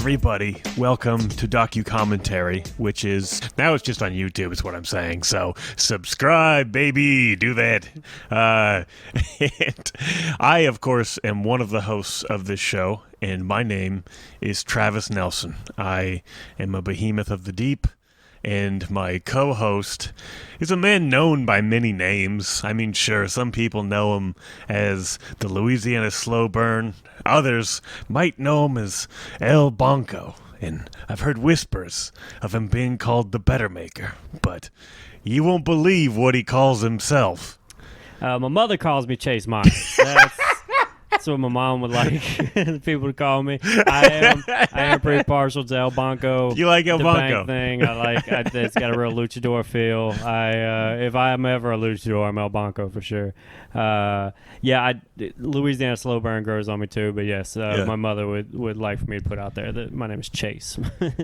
everybody. Welcome to Docu-Commentary, which is, now it's just on YouTube is what I'm saying. So subscribe, baby. Do that. And I, of course, am one of the hosts of this show, and my name is Travis Nelson. I am a behemoth of the deep, and my co-host is a man known by many names. I mean, sure, some people know him as the Louisiana Slow Burn. Others might know him as El Bonco. And I've heard whispers of him being called the Better Maker. But you won't believe what he calls himself. My mother calls me Chase Myers. That's what my mom would like people to call me. I am pretty partial to El Bonco. You like El Bonco? Thing. It's got a real luchador feel. If I am ever a luchador, I'm El Bonco for sure. Louisiana Slow Burn grows on me too. But yes, my mother would like for me to put out there that my name is Chase.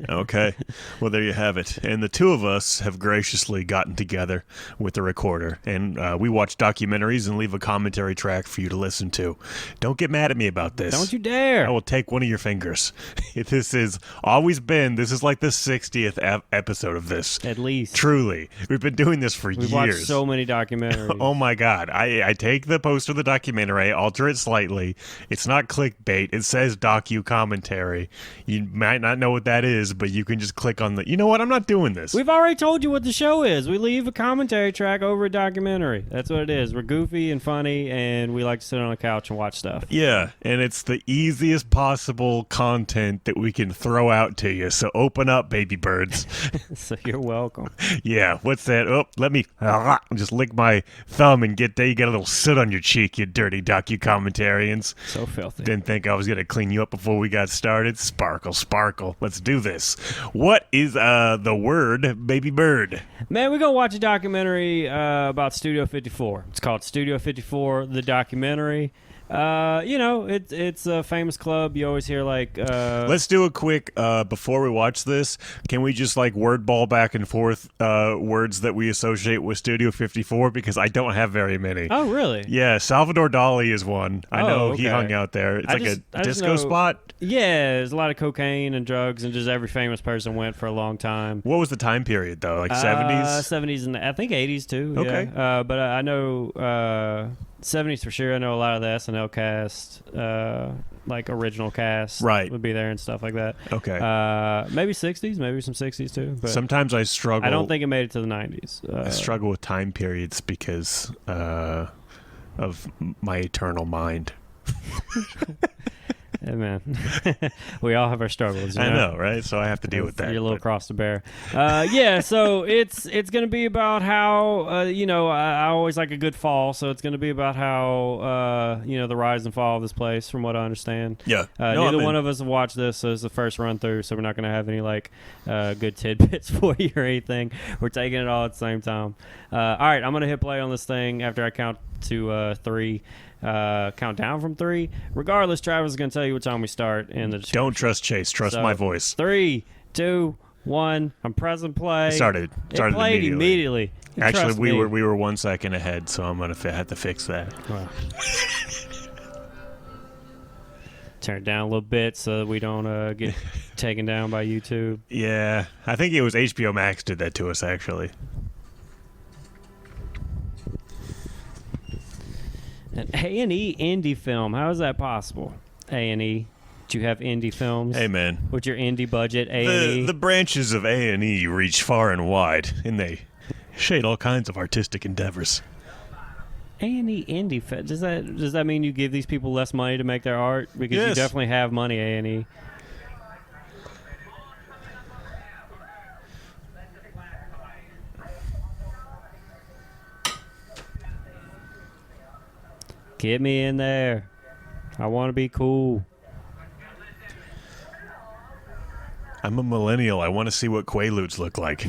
Okay, well there you have it. And the two of us have graciously gotten together with the recorder, and we watch documentaries and leave a commentary track for you to listen to. Don't get mad at me about this. Don't you dare. I will take one of your fingers. This is like the 60th episode of this. At least. Truly. We've been doing this for years. We've watched so many documentaries. Oh my God. I take the poster of the documentary, alter it slightly. It's not clickbait. It says Docu-Commentary. You might not know what that is, but you can just click on the... You know what? I'm not doing this. We've already told you what the show is. We leave a commentary track over a documentary. That's what it is. We're goofy and funny, and we like to sit on a couch and watch stuff. Yeah, and it's the easiest possible content that we can throw out to you. So open up, baby birds. So you're welcome. Yeah, what's that? Oh, let me just lick my thumb and get there. You got a little soot on your cheek, you dirty docu-commentarians. So filthy. Didn't think I was going to clean you up before we got started. Sparkle, sparkle. Let's do this. What is the word, baby bird? Man, we're going to watch a documentary about Studio 54. It's called Studio 54, the documentary. It's a famous club. You always hear Let's do a quick before we watch this. Can we just word ball back and forth words that we associate with Studio 54, because I don't have very many. Oh, really? Yeah, Salvador Dali is one. I know okay. He hung out there. It's a disco spot. Yeah, there's a lot of cocaine and drugs, and just every famous person went for a long time. What was the time period though? 70s? 70s and I think 80s too. Okay. Yeah. But I know 70s for sure. I know a lot of the SNL cast, original cast, right, would be there and stuff like that. Okay. Maybe 60s, maybe some 60s too. But sometimes I struggle. I don't think it made it to the 90s. I struggle with time periods because of my eternal mind. Yeah, man. We all have our struggles. I know, right? So I have to deal with that. You're a little cross to bear. So it's going to be about how, I always like a good fall. So it's going to be about how, the rise and fall of this place, from what I understand. Yeah. Neither one of us have watched this, so it's the first run through. So we're not going to have any, good tidbits for you or anything. We're taking it all at the same time. All right, I'm going to hit play on this thing after I count to 3. Count down from 3. Regardless, Travis is going to tell you what time we start in the description. Don't trust Chase. Trust my voice. 3, 2, 1. I'm pressing play. Started It played immediately. Actually, we were 1 second ahead, so I'm going to have to fix that. Wow. Turn it down a little bit so that we don't get taken down by YouTube. Yeah, I think it was HBO Max did that to us, actually. An A&E indie film. How is that possible? A&E. Do you have indie films? Hey, man. What's your indie budget, A&E? The branches of A&E reach far and wide, and they shade all kinds of artistic endeavors. A&E indie. Does that mean you give these people less money to make their art? Because yes. You definitely have money, A&E. Get me in there. I want to be cool. I'm a millennial. I want to see what Quaaludes look like.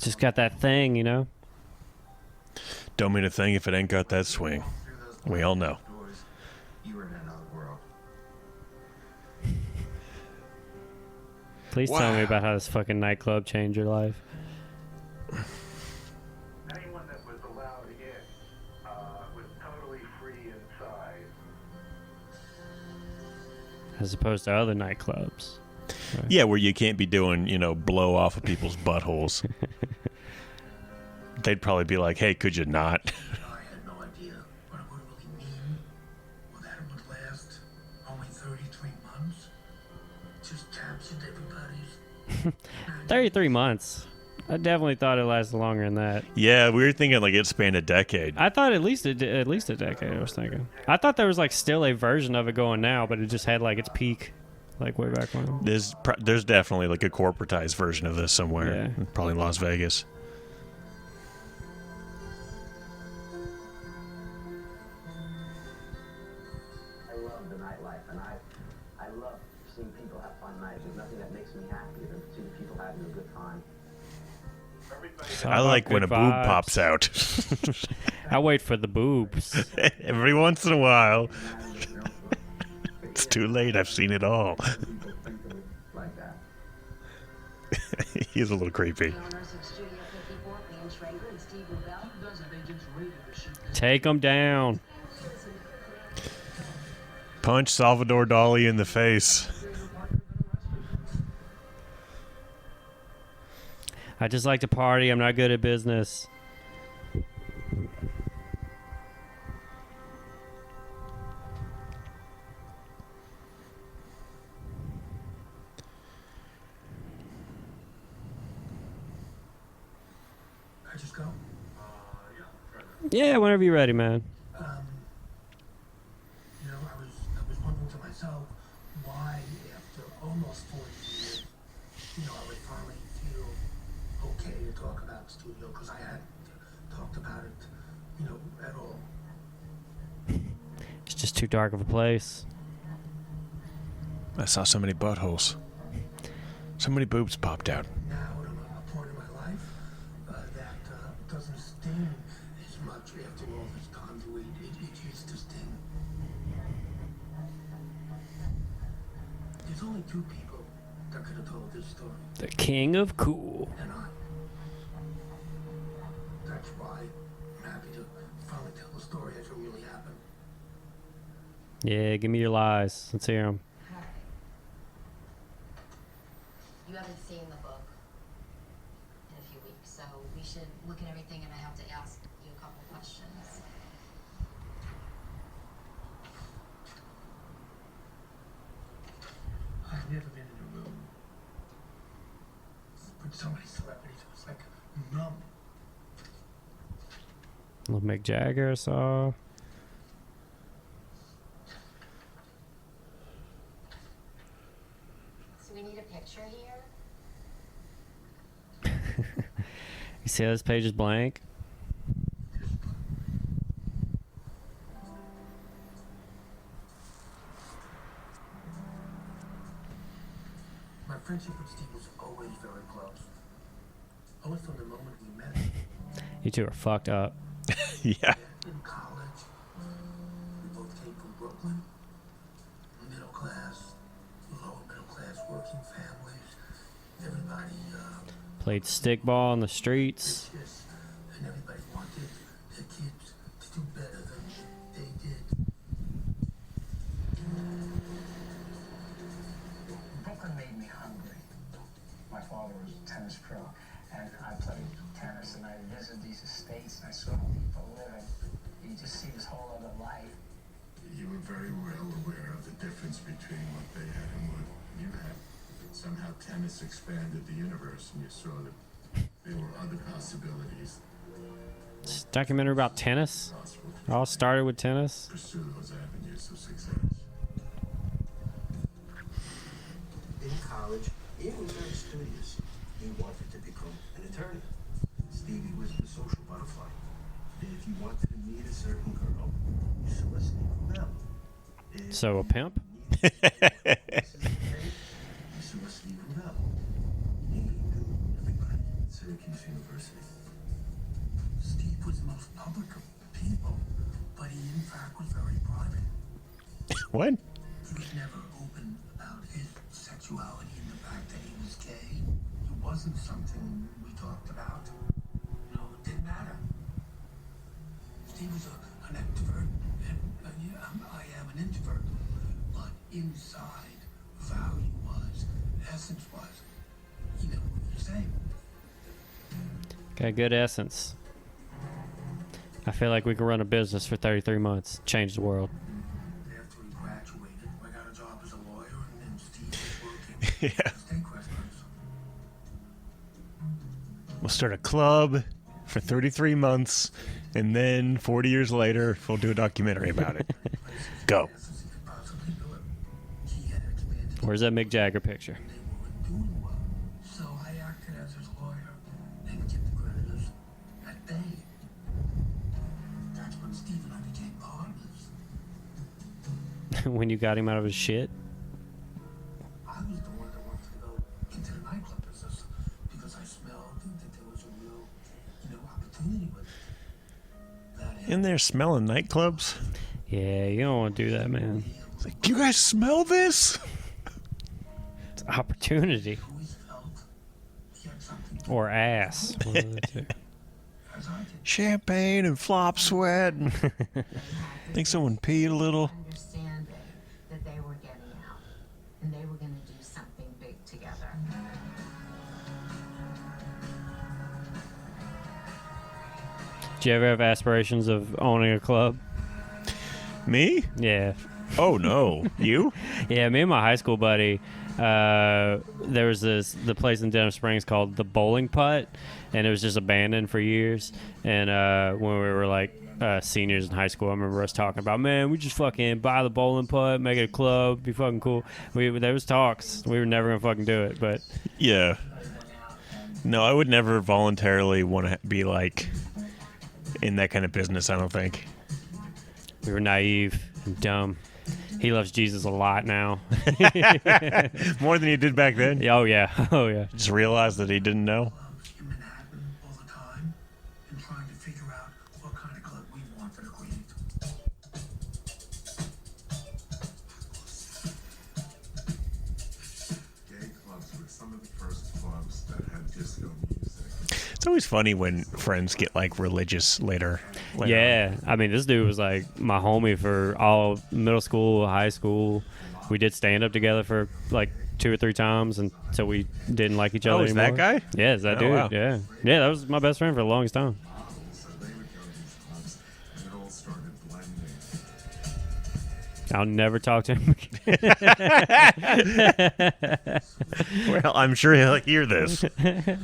Just got that thing, Don't mean a thing if it ain't got that swing. We all know. Please tell me about how this fucking nightclub changed your life. Anyone that was allowed in was totally free inside. As opposed to other nightclubs. Right. Yeah, where you can't be doing, blow off of people's buttholes. They'd probably be like, hey, could you not? I had no idea what it would really mean, or that it would last only 33 months. Just captured everybody's. 33 months. I definitely thought it lasted longer than that. Yeah, we were thinking like it spanned a decade. I thought at least a decade. I was thinking. I thought there was like still a version of it going now, but it just had like its peak, like way back when. There's definitely like a corporatized version of this somewhere. Yeah. Probably in Las Vegas. I love the nightlife, and I love seeing people have fun nights. There's nothing that makes me happier than seeing people having a good time. So I like when a good boob vibes. pops out. I wait for the boobs. Every once in a while. It's too late. I've seen it all. Like that. He's a little creepy. The owners of Studio 54, Leon Schrager and Steve Rubell. Take them down. Punch Salvador Dali in the face. I just like to party. I'm not good at business. I just go. Yeah, whenever you're ready, man. I was wondering to myself why, after almost 40 years, I would finally feel okay to talk about the studio, because I hadn't talked about it, at all. It's just too dark of a place. I saw so many buttholes. So many boobs popped out. Now at a point in my life that doesn't sting as much after all this time to eat. It used to sting. There's only two people that could have told this story, The king of cool. and I. That's why I'm happy to finally tell the story as it really happened. Yeah, give me your lies. Let's hear them. You haven't seen the book in a few weeks, so we should look at everything, and I have to ask you a couple questions. I've never been in a room with so many celebrities. It was like numb. Little Mick Jagger I saw. So we need a picture here. You see how this page is blank? My friendship with Steve was always very close. Always from the moment we met. You two are fucked up. Yeah. In college, we both came from Brooklyn. Middle class, lower middle class, working families. Everybody, Played stickball on the streets. ambitious, and everybody wanted their kids to do better than they did. Brooklyn made me hungry. My father was a tennis pro, and I played tennis, and I visited these estates, and I saw how people living. You just see this whole other life. You were very well aware of the difference between what they had and what you had. Somehow tennis expanded the universe, and you saw that there were other possibilities It's a documentary about tennis. possible It all started with tennis. to pursue those avenues of success. In college, Ian was very studious. He wanted to become an attorney. Stevie was the social butterfly. And if you wanted to meet a certain girl, you saw Stevie Rubell. If So a pimp? you saw Stevie Rubell. He knew everybody at Syracuse University. Steve was the most public of people, but he in fact was very private. What? He was never open about his sexuality and the fact that he was gay. It wasn't something we talked about. You know, it didn't matter. Steve was an extrovert, and I am an introvert. But inside, value was, essence was, you know, the same. Got good essence. I feel like we can run a business for 33 months, change the world. After he graduated, I got a job as a lawyer, and then Steve was working Yeah. at state restaurants. We'll start a club for 33 months, and then 40 years later, we'll do a documentary about it. Go. Where's that Mick Jagger picture? They weren't doing well, so I acted as his lawyer and kept the creditors at bay. That's when Steve and I became partners. When you got him out of his shit? I was the one that wanted to go into the nightclub business because I smelled that there was a real, you know, opportunity with it. That In there smelling nightclubs? Yeah, you don't want to do that, man. It's like, do you guys smell this? It's opportunity. always felt he had something Or ass. One of the two. as I did. Champagne and flop sweat. Think someone peed a little. Understanding that they were getting out and they were going to do something big together. Did you ever have aspirations of owning a club? Me? Yeah. Oh, no. You? Yeah, me and my high school buddy, there was the place in Denham Springs called the Bowling Putt, and it was just abandoned for years. And when we were like seniors in high school, I remember us talking about, man, we just fucking buy the bowling putt, make it a club, be fucking cool. There was talks. We were never gonna fucking do it, but Yeah. No, I would never voluntarily want to be like in that kind of business, I don't think. we were naive and dumb. He loves Jesus a lot now. More than he did back then. Oh yeah, oh yeah. Just realized that he didn't know. Clubs in Manhattan all the time and trying to figure out what kind of club we wanted to create. Gay clubs were some of the first clubs that had disco music. It's always funny when friends get like religious later. Yeah, I mean, this dude was like my homie for all middle school, high school. We did stand up together for like 2 or 3 times until we didn't like each other Oh, is anymore. that guy? Yeah, is that Oh, dude? wow. Yeah, yeah, that was my best friend for the longest time. So they would go to these clubs and it all started blending. I'll never talk to him again. Well, I'm sure he'll hear this. That it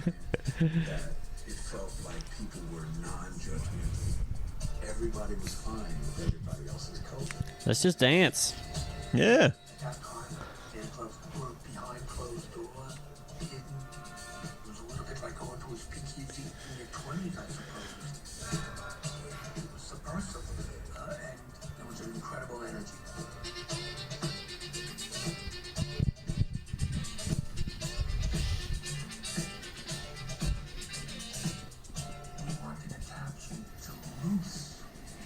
felt like people were non-judgmental. Everybody was fine with everybody else's culture. Let's just dance. Yeah. At that time, gay clubs were behind closed doors, hidden. It was a little bit like going to a speakeasy in your 20s, I suppose. It was subversive, and there was an incredible energy. We wanted to capture the loose,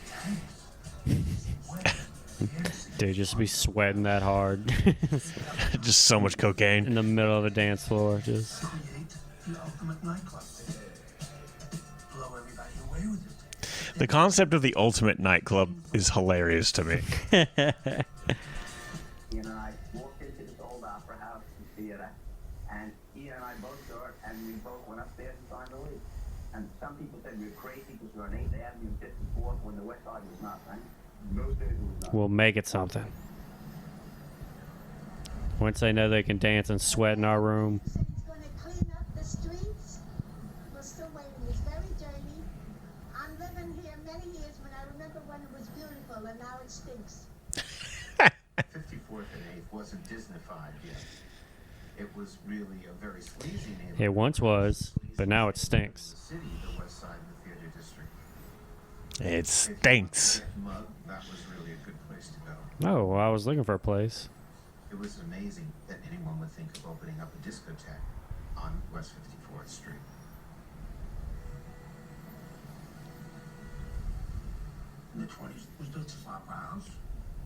tense, wet, fierce, Dude, just be sweating that hard Just so much cocaine. in the middle of the dance floor. Just create the ultimate nightclub. Blow everybody away with it. The concept of the ultimate nightclub is hilarious to me. He and I walked into this old opera house and theater, and he and I both saw it, and we both went upstairs and signed the lease. And some people said we were crazy because we were on 8th Avenue and 54th when the West Side was not, right? In those days it was not. we'll make it something. Once they know they can dance and sweat in our room. Said he's going to clean up the streets. We're still waiting. It's very dirty. I'm living here many years when I remember when it was beautiful, and now it stinks. 54th and 8th wasn't Disneyfied yet. It was really a very sleazy neighborhood. It once was, but now it stinks. The city, the West Side and the theater district. It If stinks. you wanted to get mugged, that was really a good place to go. Oh, well, I was looking for a place. It was amazing that anyone would think of opening up a discotheque on West 54th Street. In the 20s, it was built as opera house.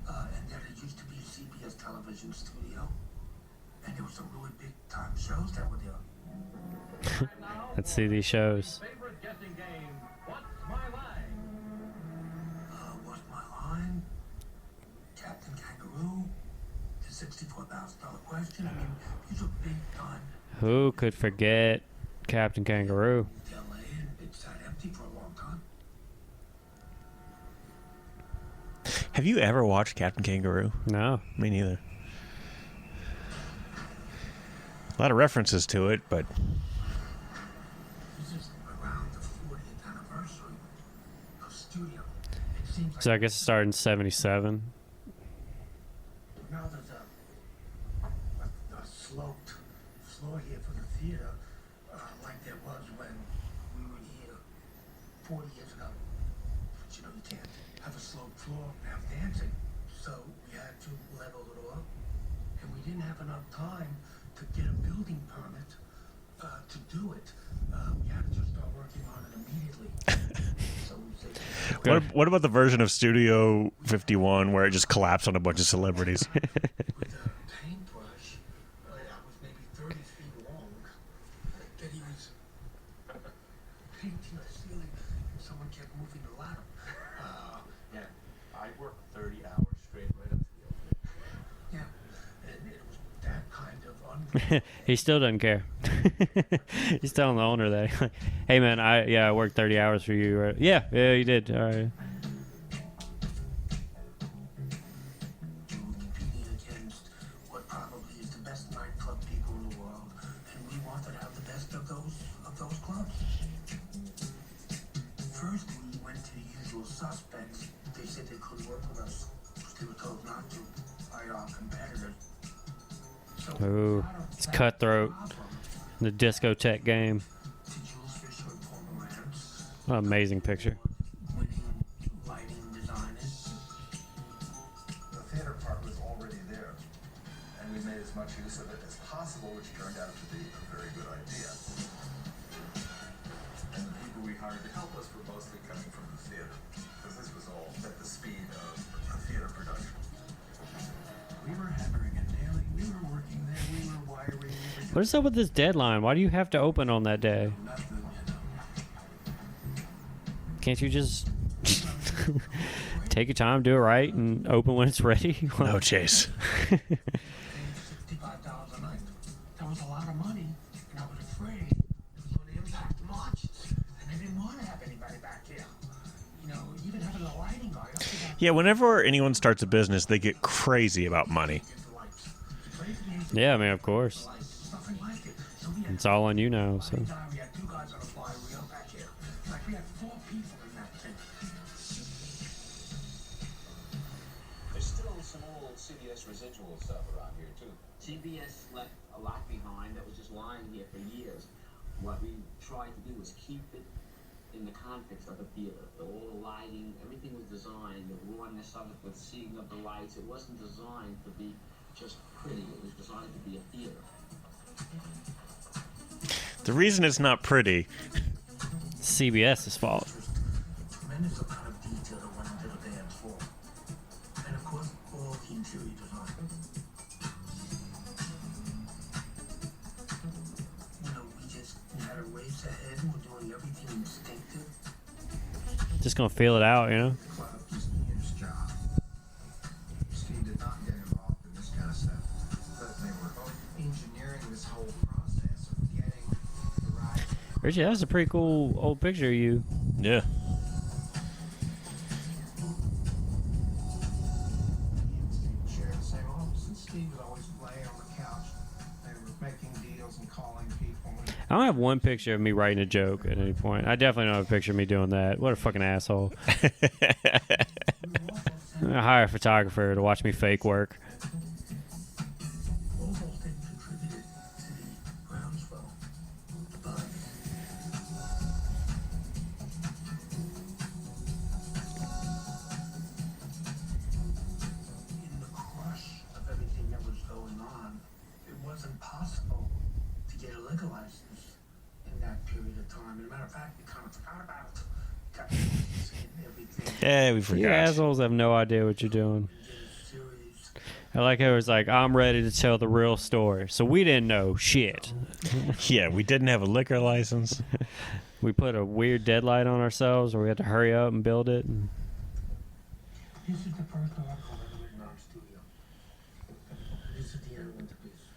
And then it used to be a CBS television studio. And there was some really big time shows that were there. Let's see these shows. Favorite guessing game, What's My Line? What's my line? Captain Kangaroo. The $64,000 question. I mean, these are big time. Who could forget Captain Kangaroo? LA, and it sat empty for a long time. Have you ever watched Captain Kangaroo? No. Me neither. A lot of references to it, but This is around the 40th anniversary of studio. It seems like So I guess it started in 77. now there's a sloped floor here for the theater, like there was when we were here 40 years ago. But you know, you can't have a sloped floor and have dancing, so we had to level it off, and we didn't have enough time to get a building permit to do it. We had to just start working on it immediately. So we said, what about the version of Studio 51 where it just collapsed on a bunch of celebrities? with a paintbrush that was maybe 30 feet long that he was painting the ceiling, and someone kept moving the ladder. Yeah, I worked 30 hours straight right up to the opening. Yeah, and it was that kind of He still doesn't care. He's telling the owner that, hey man, I worked 30 hours for you. Right? Yeah, you did. All right. competing against what probably is the best nightclub people in the world, and we wanted to have the best of those clubs. First, we went to the usual suspects. They said they couldn't work with us because they were told not to by our competitors. So Ooh, it's cutthroat. The discotheque game. to Jules Fisher and Paul Morantz, What an amazing picture. winning lighting designers. The theater part was already there, and we made as much use of it as possible, which turned out to be a very good idea. And the people we hired to help us were mostly coming from the theater, because this was all at the speed of a theater production. We were hammering and nailing, we were working there, we were wiring everything. What is up with this deadline? Why do you have to open on that day? Nothing, you know. Can't you just take your time, do it right, and open when it's ready? No, Chase. $65 a night. That was a lot of money, and I was afraid it was going to impact the margins, and I didn't want to have anybody back there. You know, even having a lighting guy up to that. Yeah, whenever anyone starts a business, they get crazy about money. Yeah, I mean, of course. Nothing like it. So we had It's all on you now. So we had 2 guys on a fly wheel back here. Like we had 4 people in that thing. There's still some old CBS residual stuff around here, too. CBS left a lot behind that was just lying here for years. What we tried to do was keep it in the context of the theater. All the lighting, everything was designed, the rawness of it, the seeing of the lights. It wasn't designed to be just pretty. It was designed to be a theater. The reason it's not pretty, CBS's fault. Tremendous amount of detail that went into the dance floor. And of course, all the interior design. You know, we just had a race ahead and we're doing everything instinctive. Just gonna feel it out, you know. Club is Ian's job. Steve did not get involved in this kind of stuff, but they were both engineering this whole process of getting the right. Richie, that was a pretty cool old picture of you. yeah. He and Steve shared the same office, and Steve would always lay on the couch. They were making deals and calling people. I don't have one picture of me writing a joke at any point. I definitely don't have a picture of me doing that. What a fucking asshole. I'm gonna hire a photographer to watch me fake work. Almost didn't contribute to the groundswell. But in the crush of everything that was going on, it wasn't possible to get a liquor license in that period of time. As a matter of fact, we kind of forgot about it. Got and everything. Yeah, we You forgot. assholes have no idea what you're doing. Just I like how it was like, I'm ready to tell the real story. So we didn't know shit. Yeah, we didn't have a liquor license. We put a weird deadline on ourselves where we had to hurry up and build it. This is the first article I read in our studio. This is the end of the piece.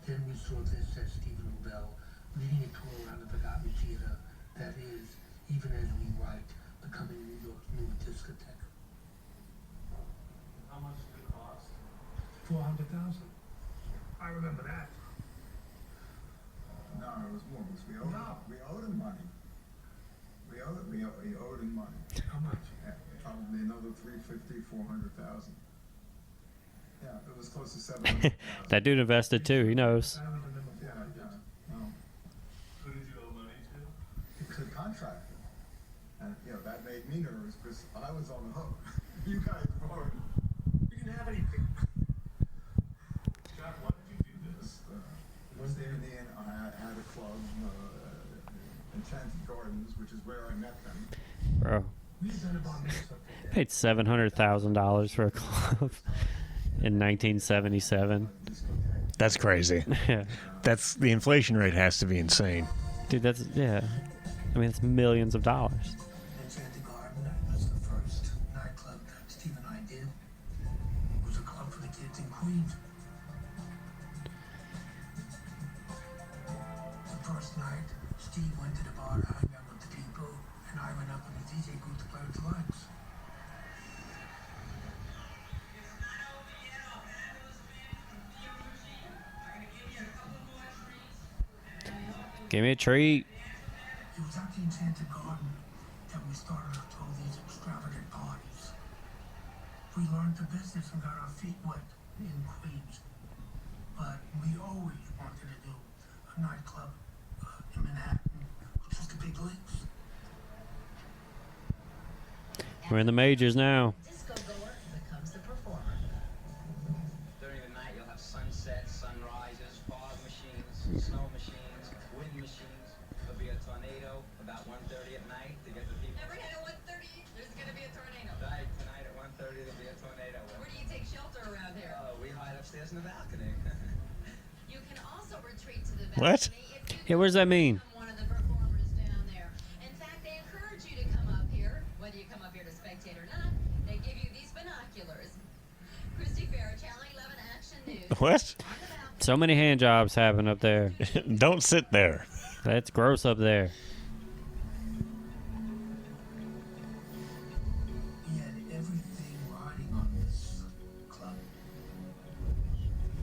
Then we saw this at Stephen Bell leading a tour around the forgotten theater that is, even as we write, becoming New York's new discotheque. How much did it cost? $400,000. I remember that. No, it was more because we owed him money. We owed him money. How much? Probably another 400,000. Yeah, it was close to 700,000. That dude invested too. He knows. Yeah. No. Who did you owe money to? It's a contractor, and that made me nervous because I was on the hook. You guys weren't. We didn't have anything. John, why did you do this? Was there in the end? I had a club, Enchanted Gardens, which is where I met them. Bro. We've done about this. Paid $700,000 for a club in 1977. That's crazy. Yeah. That's the inflation rate has to be insane. Dude, that's, yeah. I mean, it's millions of dollars. Enchanted Garden was the first nightclub that Steve and I did. It was a club for the kids in Queens. The first night, Steve went to the bar to hang out with the people, and I went up with the DJ booth to play with the lights. Give me a treat. It was at the Enchanted Garden that we started up to all these extravagant parties. We learned the business and got our feet wet in Queens. But we always wanted to do a nightclub in Manhattan, which was the Big Glitz. We're in the majors now. Disco goer becomes the performer. During the night, you'll have sunsets, sunrises, fog machines, snow machines, wind machines. There'll be a tornado about 1:30 at night to get the people. Every night at 1:30, there's gonna be a tornado. Tonight at 1:30, there'll be a tornado. Where do you take shelter around here? We hide upstairs in the balcony. You can also retreat to the What? balcony if you Yeah, what does that mean? become one of the performers down there. In fact, they encourage you to come up here, whether you come up here to spectate or not. They give you these binoculars. Christy Farrah, Channel 11 Action News. What? So many hand jobs happen up there. Don't sit there. That's gross up there. We had everything riding on this club.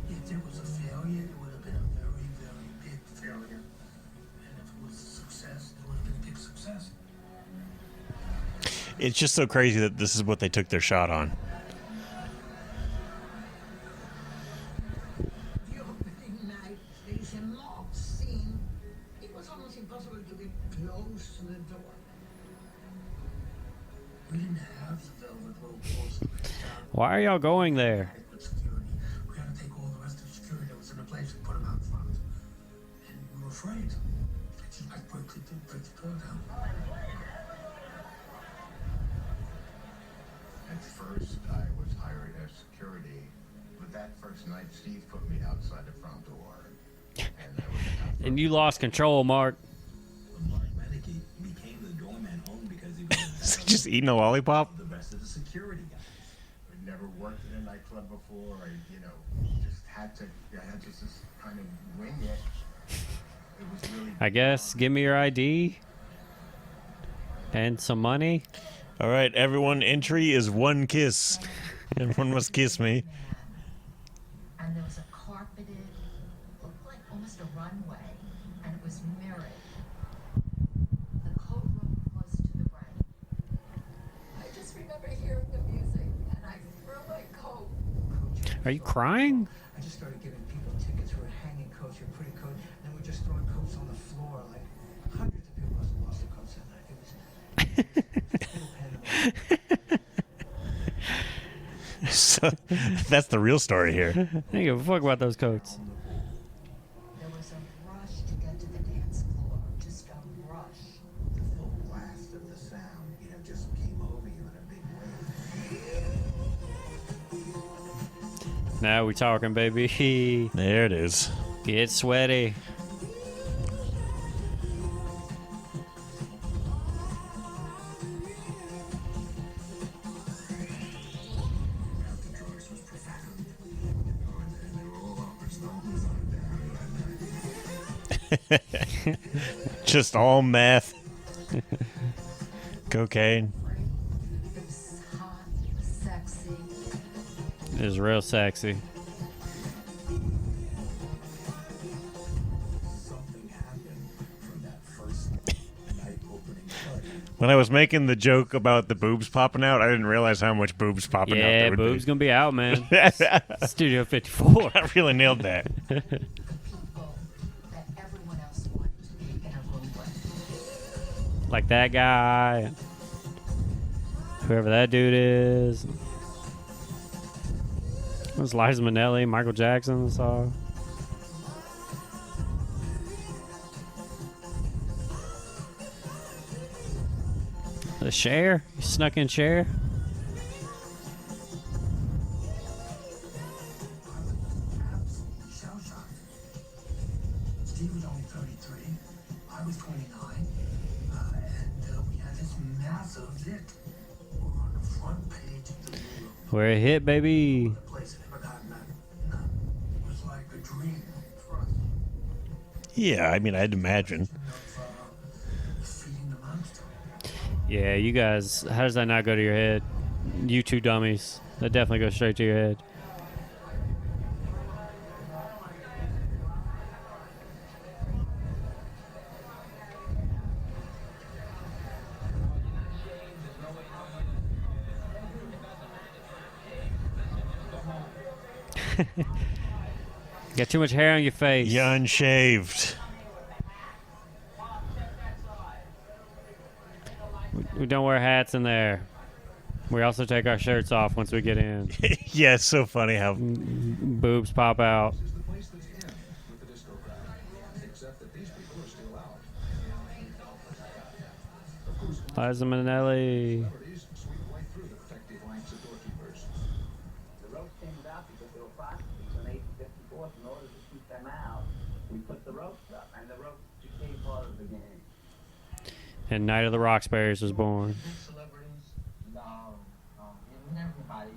If there was a failure, it would have been a very, very big failure. And if it was a success, it would have been a big success. It's just so crazy that this is what they took their shot on. The opening night is a mob scene. It was almost impossible to get close to the door. We didn't have the velvet rope walls. Why are y'all going there? Adequate security. We had to take all the rest of the security that was in the place and put them out front. And we were afraid. It just might break the door down. At first, I was hired as security, but that first night, Steve put me outside the front door. And that was enough. And you lost control, Mark. Mark Medici became the doorman only because he was Just eating a lollipop? the rest of the security guys. I'd never worked in a nightclub before. I just had to just kind of wing it. It was really. I guess. Give me your ID. And some money. All right, everyone, entry is one kiss. Everyone must kiss me. And there was a carpeted, looked like almost a runway, and it was mirrored. The coat room was to the right. I just remember hearing the music, and I threw my coat. Are you crying? I just started giving people tickets who were hanging coats or pretty coat, and we're just throwing coats on the floor. Like hundreds of people must have lost their coats that night. It was So that's the real story here. I don't give a fuck about those coats. There was a rush to get to the dance floor, just a rush. The full blast of the sound, just came over you in a big wave. Now we talking, baby. There it is. Get sweaty. After drugs was profound. And they were all up. There's no who's on down that night. Just all meth. Cocaine. It was hot, sexy. It was real sexy. Something happened from that first night opening party. When I was making the joke about the boobs popping out, I didn't realize how much boobs popping out Yeah, there would boobs be. gonna be out, man. Studio 54. I really nailed that. The people that everyone else wanted to be in a room with. Like that guy. Whoever that dude is. It was Liza Minnelli, Michael Jackson, so. The Cher? You snuck in Cher? Absolutely shell-shocked. Steve was only 33. I was 29. And we had this massive hit. We were on the front page of the New York We're a hit, baby. place. I never gotten that. It was like a dream for us. Yeah, I mean, I'd imagine. Of feeding the monster. Yeah, you guys, how does that not go to your head? You two dummies. That definitely goes straight to your head. Got too much hair on your face. You unshaved. We don't wear hats in there. We also take our shirts off once we get in. Yeah, it's so funny how Boobs pop out. This is the place that's in with the disco crowd. Except that these people are still out. Of course, Liza Minnelli. celebrities sweep right through the protective ranks of doorkeepers. The ropes came about because they were prostitutes in 1854. In order to keep them out, we put the ropes up, and the ropes became part of the game. And Night of the Roxbury's was born. Celebrities? No, even everybody.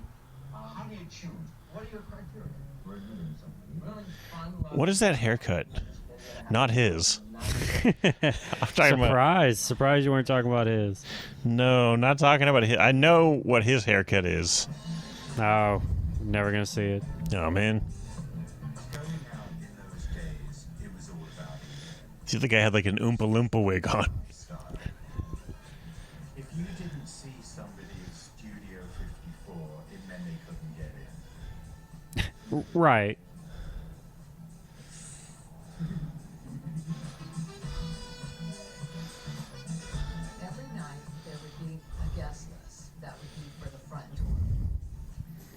How do you choose? What are your criteria? We're doing something really fun. what is that haircut? Not his. I'm talking about Surprise you weren't talking about his. no, not talking about his. I know what his haircut is. Oh, never gonna see it. Oh man, Starting out in those days, it was all about see the guy had like an Oompa Loompa wig on. style. If you didn't see somebody in Studio 54, it meant they couldn't get in. Right. Every night, there would be a guest list that would be for the front door.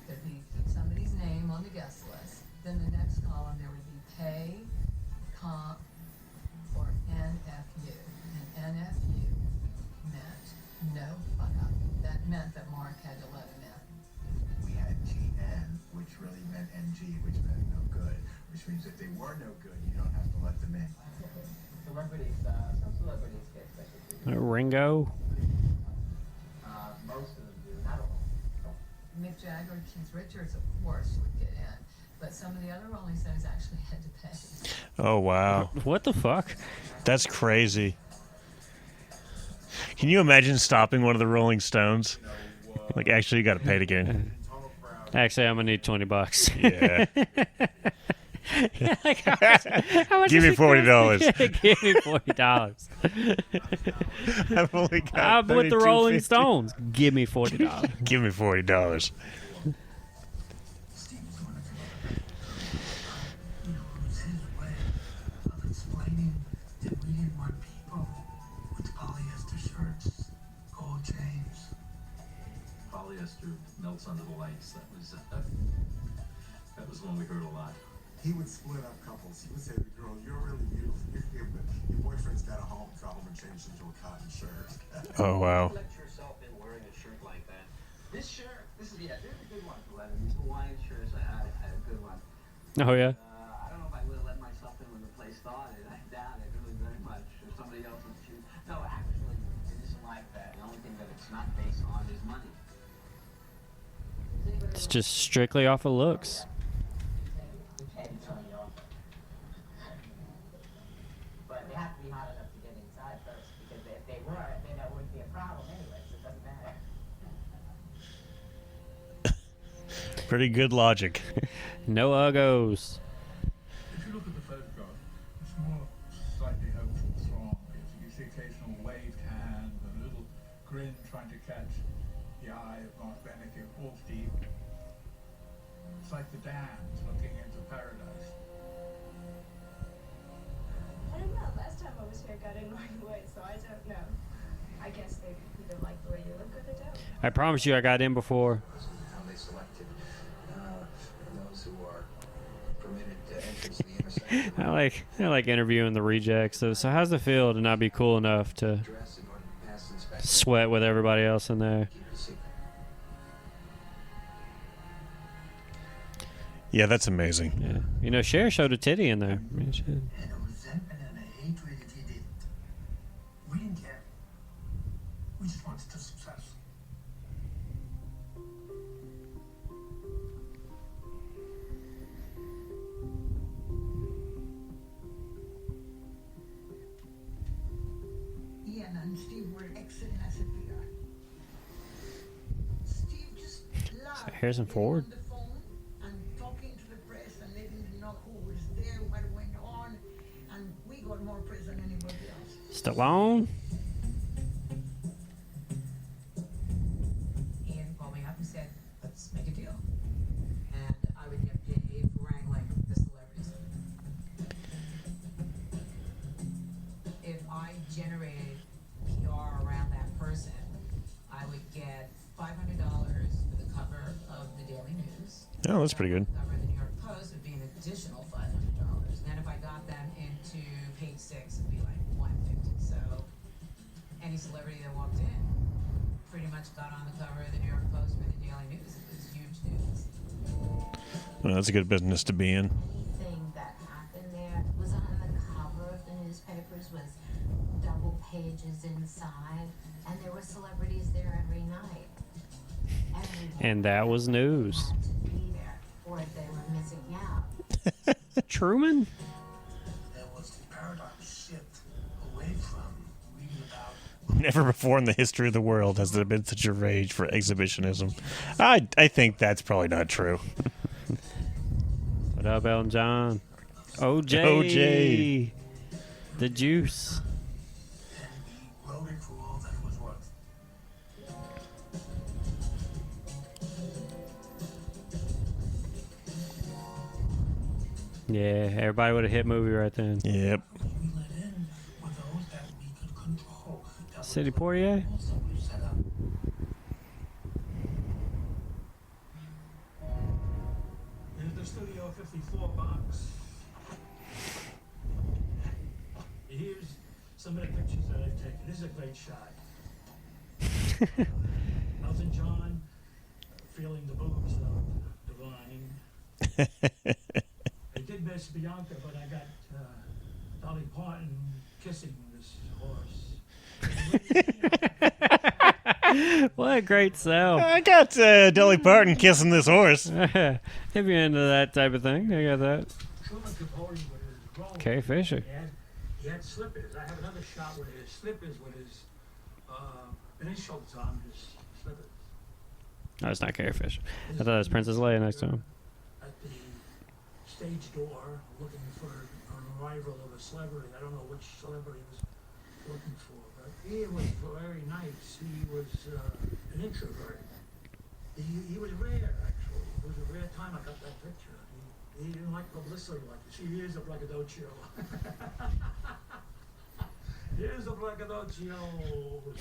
There'd be somebody's name on the guest list. Then the next column, there would be pay, comp, or NFU. And NFU meant no fuck up. That meant that Mark had to let him in. We had GN, which really meant NG, which meant no good, which means if they were no good, you don't have to let them in. Celebrities, some celebrities get special Ringo. most of them do, not all. Mick Jagger and Keith Richards, of course, would get in. But some of the other Rolling Stones actually had to pay. Oh wow, What the fuck? that's crazy. Can you imagine stopping one of the Rolling Stones? Like, actually, you got to pay to get in. Actually, I'm gonna need $20. Yeah. Like, how much Give does me it cost? $40. Give me $40. I've only got I'm with the Rolling $32.50. Stones. Give me $40. Give me $40. Steve was going to it was his way of explaining that we didn't want people with polyester shirts, gold chains. Polyester melts under the lights. That was one we heard a lot. He would split up couples. He would say to the girl, "You're really beautiful. You're here, but your boyfriend's got a home. Go home and change into a cotton shirt." Oh wow. Let yourself in wearing a shirt like that. This shirt, this is a good one, Glenn. These Hawaiian shirts, I had a good good one. Oh yeah. I don't know if I would have let myself in when the play started. I doubt it really very much. If somebody else would choose. No, actually, it isn't like that. The only thing that it's not based on is money. It's just strictly off of looks. But they have to be hot enough to get inside first, because if they were, then that wouldn't be a problem anyway, so it doesn't matter. Pretty good logic. No uggos. If you look at the photograph, it's more slightly hopeful throng. You see occasional waved hand and a little grin trying to catch the eye of Mark Benecke or Steve. It's like the damned looking into paradise. I don't know. Last time I was here, I got in right away, so I don't know. I guess they either like the way you look or they don't. I promise you, I got in before. How they selected those who are permitted entrance to the intersection. I like interviewing the rejects. So how's it feel to not be cool enough to Dress in order to pass the inspection. sweat with everybody else in there? Keep it secret. Yeah, that's amazing. Yeah. You know, Cher showed a titty in there. I mean, shit. And a resentment and a hatred if he didn't. We didn't care. We just wanted the success. Ian and Steve were excellent as a PR. Steve just loved Harrison Ford. on the phone and talking to the press and letting them know who was there, what went on, and we got more press than anybody else. Stallone. Ian called me up and said, let's make a deal. And I would get paid for wrangling the celebrities. If I generated PR around that person, I would get $500 for the cover of the Daily News. Oh, that's pretty good. The cover of the New York Post would be an additional $500. And then if I got them into page 6, it'd be like $150. So any celebrity that walked in pretty much got on the cover of the New York Post or the Daily News. It was huge news. Well, that's a good business to be in. Anything that happened there was on the cover of the newspapers with double pages inside, and there were celebrities there every night. Everyone And that was news. had to be there, or they were missing out. Truman? There was the paradigm shift away from reading about Never before in the history of the world has there been such a rage for exhibitionism. I think that's probably not true. What up, Elton John? OJ. OJ. The juice. and we wrote it for all that it was worth. Yeah, everybody would have hit movie right then. Yep. We let in were those that we could control. That was Sidney the Poitier? rules that we set up. Here's the Studio 54 box. Here's some of the pictures that I've taken. This is a great shot. Elton John feeling the boobs of Divine. I did miss Bianca, but I got Dolly Parton kissing this horse. What a great sell. I got Dolly Parton kissing this horse. If you're into that type of thing, I got that. Truman Capote with his role. Carrie Fisher. He had slippers. I have another shot with his slippers with his initials on his slippers. No, it's not Carrie Fisher. I thought it was Princess Leia next to him. At the stage door, looking for an arrival of a celebrity. I don't know which celebrity he was looking for, but he was very nice. He was an introvert. He was rare, actually. It was a rare time I got that picture. He didn't like publicity like this. Here's a braggadocio. Here's a braggadocio.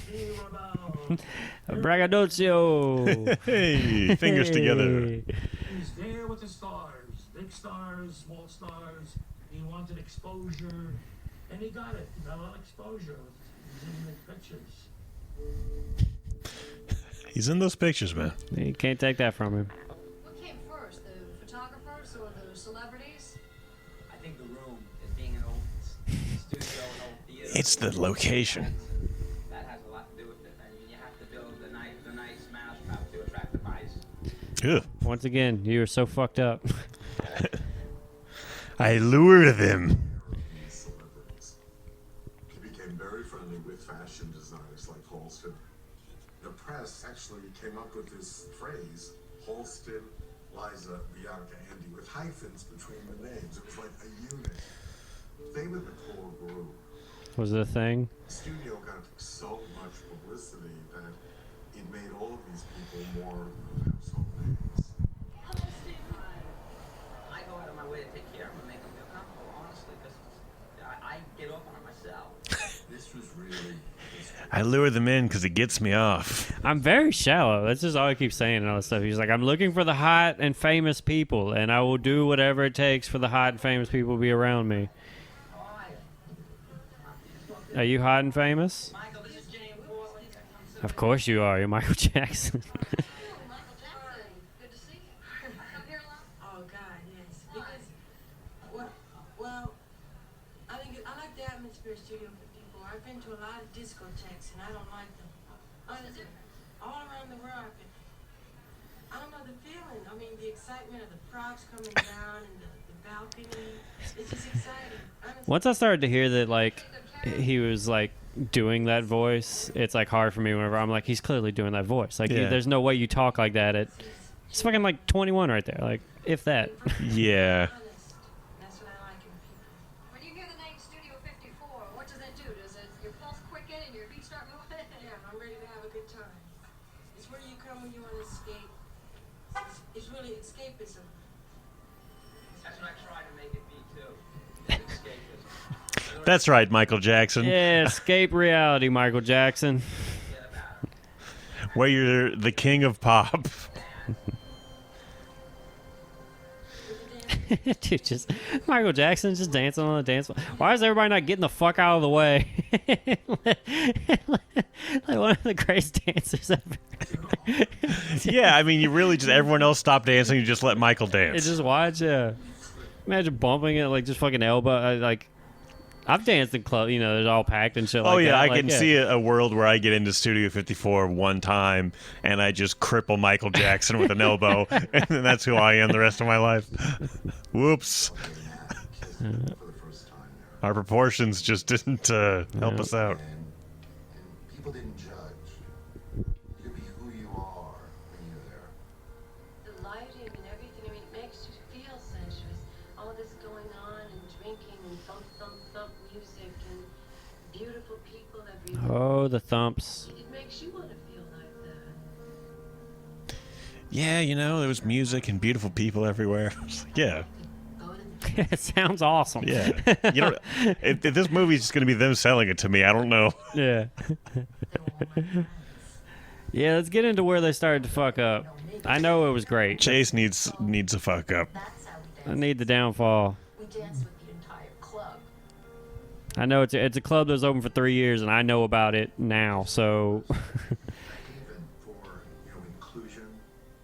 See what about? A braggadocio. Hey, fingers together. He's there with the stars, big stars, small stars. He wanted exposure, and he got it. He got a lot of exposure. He's in the pictures. He's in those pictures, man. You can't take that from him. What came first, the photographers or It's the location. That has a lot to do with it. I mean, you have to build the nice mousetrap to attract the mice. Ugh. Once again, you are so fucked up. I lure them. Celebrities. He became very friendly with fashion designers like Halston. The press actually came up with this phrase, Halston, Liza, Bianca, Andy, with hyphens between the names. It was like a unit. They were the core group. Was it a thing? The studio got so much publicity that it made all of these people more household names. I go out of my way to take care of them and make them feel comfortable, honestly, because I get off on it myself. This was really... I lure them in because it gets me off. I'm very shallow. That's just all I keep saying and all this stuff. He's like, I'm looking for the hot and famous people, and I will do whatever it takes for the hot and famous people to be around me. Are you hot and famous? Michael, this is James Portland. Of course you are. You're Michael Jackson. Good to see you. Come here a lot? Oh God, yes. Because, well, I like the atmosphere of Studio 54. I've been to a lot of discotheques and I don't like them. Honestly, all around the world I've been. I don't know the feeling. I mean, the excitement of the props coming down and the balcony. It's just exciting. Honestly. Once I started to hear that, like, he was, like, doing that voice, it's, like, hard for me whenever I'm like, he's clearly doing that voice. Like, Yeah. there's no way you talk like that at... It's fucking, like, 21 right there. Like, if that. Yeah. That's what I like in people. When you hear the name Studio 54, what does it do? Does it your pulse quicken and your feet start moving? Yeah, I'm ready to have a good time. It's where you come when you want to escape. It's really escapism. That's what I try to make it be, too. Escapism. That's right, Michael Jackson. Yeah, escape reality, Michael Jackson. Where you're the king of pop. Dude, just Michael Jackson just dancing on the dance floor. Why is everybody not getting the fuck out of the way? Like one of the greatest dancers ever. Yeah, I mean, you really just, everyone else stopped dancing, you just let Michael dance. It's just watch, imagine bumping it like just fucking elbow. Like, I've danced in clubs, you know, it's all packed and shit like that. Oh, yeah, I Like, can see a world where I get into Studio 54 one time and I just cripple Michael Jackson with an elbow, and then that's who I am the rest of my life. Whoops. Our proportions just didn't help us out. And people didn't judge. You could be who you are when you're there. The lighting and everything, I mean, it makes you feel sensuous. All this going on and drinking and thump, thump, thump music and beautiful people that beautiful. Oh, the thumps. It makes you want to feel like that. Yeah, you know, there was music and beautiful people everywhere. I was like, yeah. It sounds awesome. Yeah. You know, if this movie's just going to be them selling it to me, I don't know. Yeah. Yeah, let's get into where they started to fuck up. I know it was great. Chase needs a fuck up. I need the downfall. We danced with the entire club. I know it's a club that was open for 3 years, and I know about it now. So, Even for, inclusion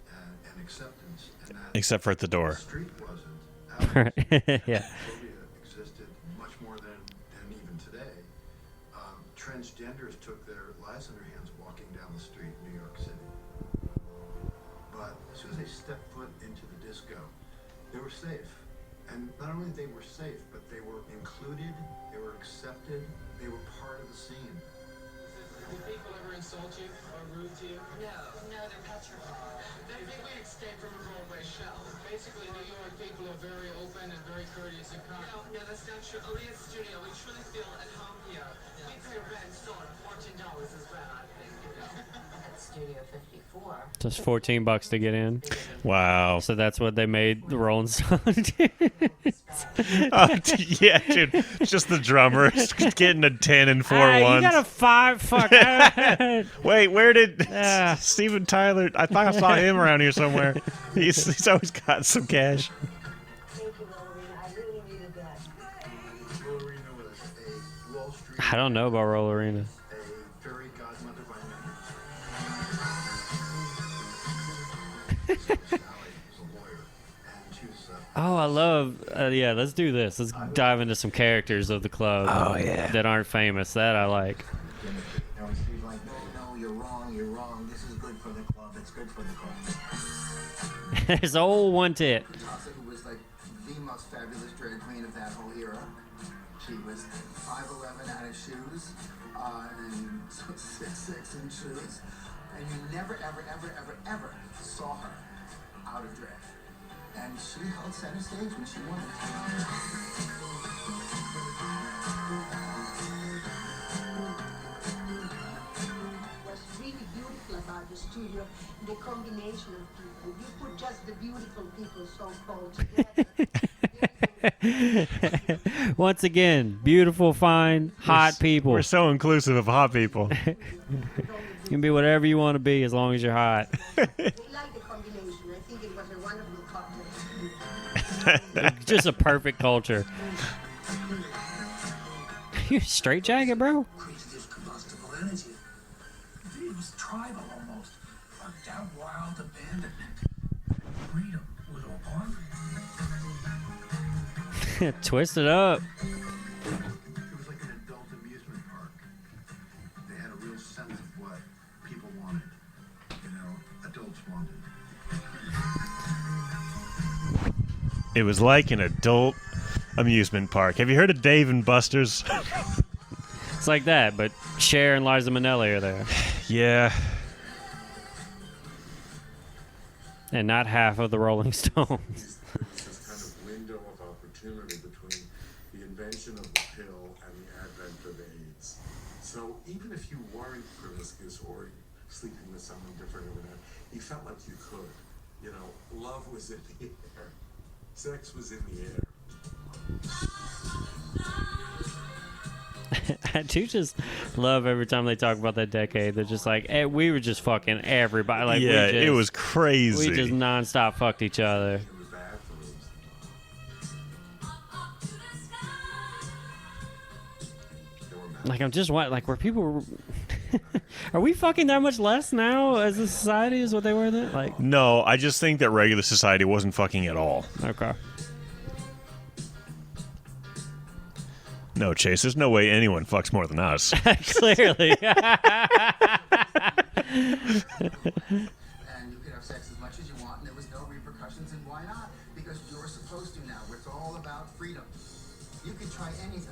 and acceptance. And that Except for at the the door. street wasn't yeah. Homophobia existed much more than even today. Transgenders took their lives in their hands walking down the street in New York City. But as soon as they stepped foot into the disco, they were safe. And not only they were safe, but they were included, they were accepted, they were part of the scene. Did people ever insult you or rude to you? No, they're petrified. They think we escaped from a Broadway show. Basically, New York people are very open and very courteous and kind. No, that's not true. Only at Studio, we truly feel at home here. We pay rent, so $14 is bad, I think, At Studio 54. Just $14 to get in. Wow. So that's what they made the Rolling Stones. Yeah, dude. It's just the drummer getting a 10 and 4 You ones. got a 5. Fuck. Wait, where did Steven Tyler? I thought I saw him around here somewhere. He's always got some cash. Thank you, Lorena. I really needed that. Lorena was a Wall Street I don't know about Roll Arena. a fairy godmother by name. Sally was a lawyer, and she was Oh, I love. Yeah, let's do this. Let's dive into some characters of the club. Oh, yeah. That aren't famous. That I like. You know, and Steve's like, no, you're wrong. This is good for the club. It's good for the club. There's old one tit. Tassa, who was like the most fabulous drag queen of that whole era. She was 5'11" out of shoes, and 6'6" in shoes. And you never, ever saw her out of drag. And she held center stage when she wanted What's really beautiful about the studio, the combination of people. You put just the beautiful people so-called together. Once again, beautiful, fine, hot people. We're so inclusive of hot people. You can be whatever you want to be as long as you're hot. They like the combination. I think it was a wonderful cocktail. Just a perfect culture. You straight jacket, bro? Created this combustible energy. It was tribal almost. Bugged out, wild abandonment. Freedom was all part of it. Twist it up. It was like an adult amusement park. They had a real sense of what people wanted. You know, adults wanted. It was like an adult amusement park. Have you heard of Dave and Buster's? It's like that, but Cher and Liza Minnelli are there. Yeah. And not half of the Rolling Stones. This kind of window of opportunity between the invention of the pill and the advent of AIDS. So even if you weren't promiscuous or sleeping with someone different or whatever, you felt like you could. You know, love was in the air. Sex was in the air. I do just love every time they talk about that decade. They're just like, hey, we were just fucking everybody. Like, Yeah, we just, it was crazy. We just nonstop fucked each other. Like, I'm just like, were people? Are we fucking that much less now as a society as what they were then? Like, No, I just think that regular society wasn't fucking at all. okay. No, Chase, there's no way anyone fucks more than us. Clearly. And you could have sex as much as you want, and there was no repercussions, and why not? Because you're supposed to now. It's all about freedom. You can try anything.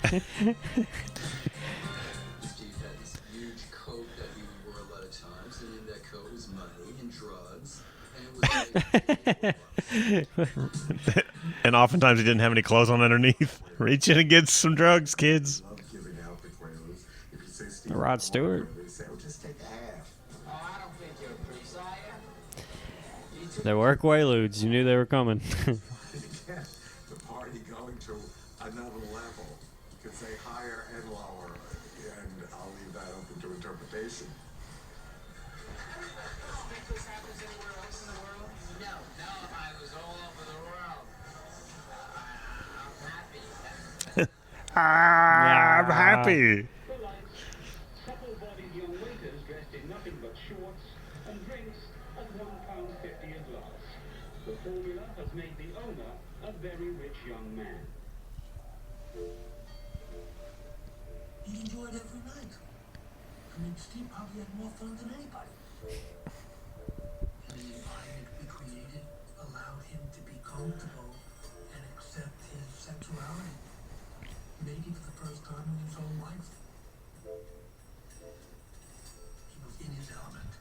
Steve had this huge coat that he wore a lot of times, and in that coat was money and drugs, and it was like, And oftentimes he didn't have any clothes on underneath. Reach in and get some drugs, kids. Giving out the quaaludes. If you say Steve, Rod Stewart. they say, oh, just take a half. Oh, I don't think you're a priest, are you? There were Quaaludes. You knew they were coming. Again, the party going to another level. You could say higher and lower, and I'll leave that open to interpretation. Think this happens anywhere else in the world? No, I was all over the world. I'm happy. I'm happy. Supple-bodied young waiters dressed in nothing but shorts and drinks at £1.50 a glass. The formula has made the owner a very rich young man. He enjoyed every night. I mean, Steve probably had more fun than anybody. And the environment we created allowed him to be comfortable and accept his sexuality. Maybe for the first time in his whole life. He was in his element.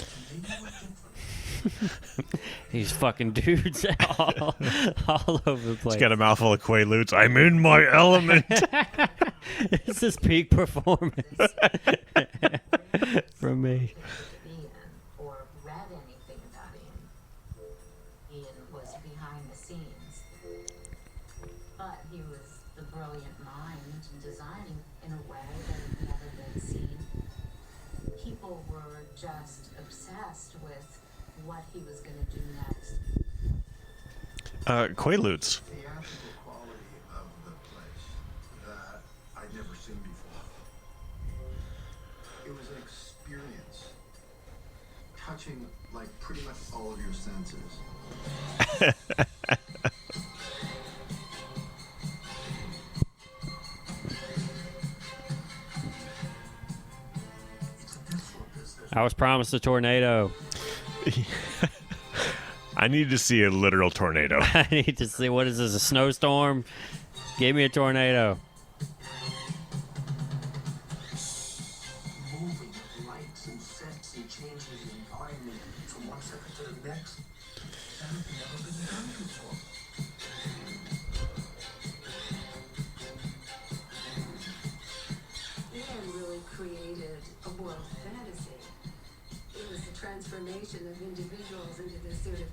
And maybe it was different. These fucking dudes all over the place. He's got a mouthful of Quaaludes. I'm in my element. This is peak performance from me. Or read anything about him. Ian was behind the scenes. But he was the brilliant mind designing in a way that had never been seen. People were just obsessed with what he was going to do next. Quaaludes. Theatrical quality of the place that I'd never seen before. It was an experience. touching like pretty much all of your senses. I was promised a tornado. I need to see a literal tornado. I need to see, what is this, a snowstorm? Give me a tornado. Moving lights and sets and changing the environment from one second to the next. That has never been done before. Dan really created a world fantasy. It was the transformation of individuals into this sort of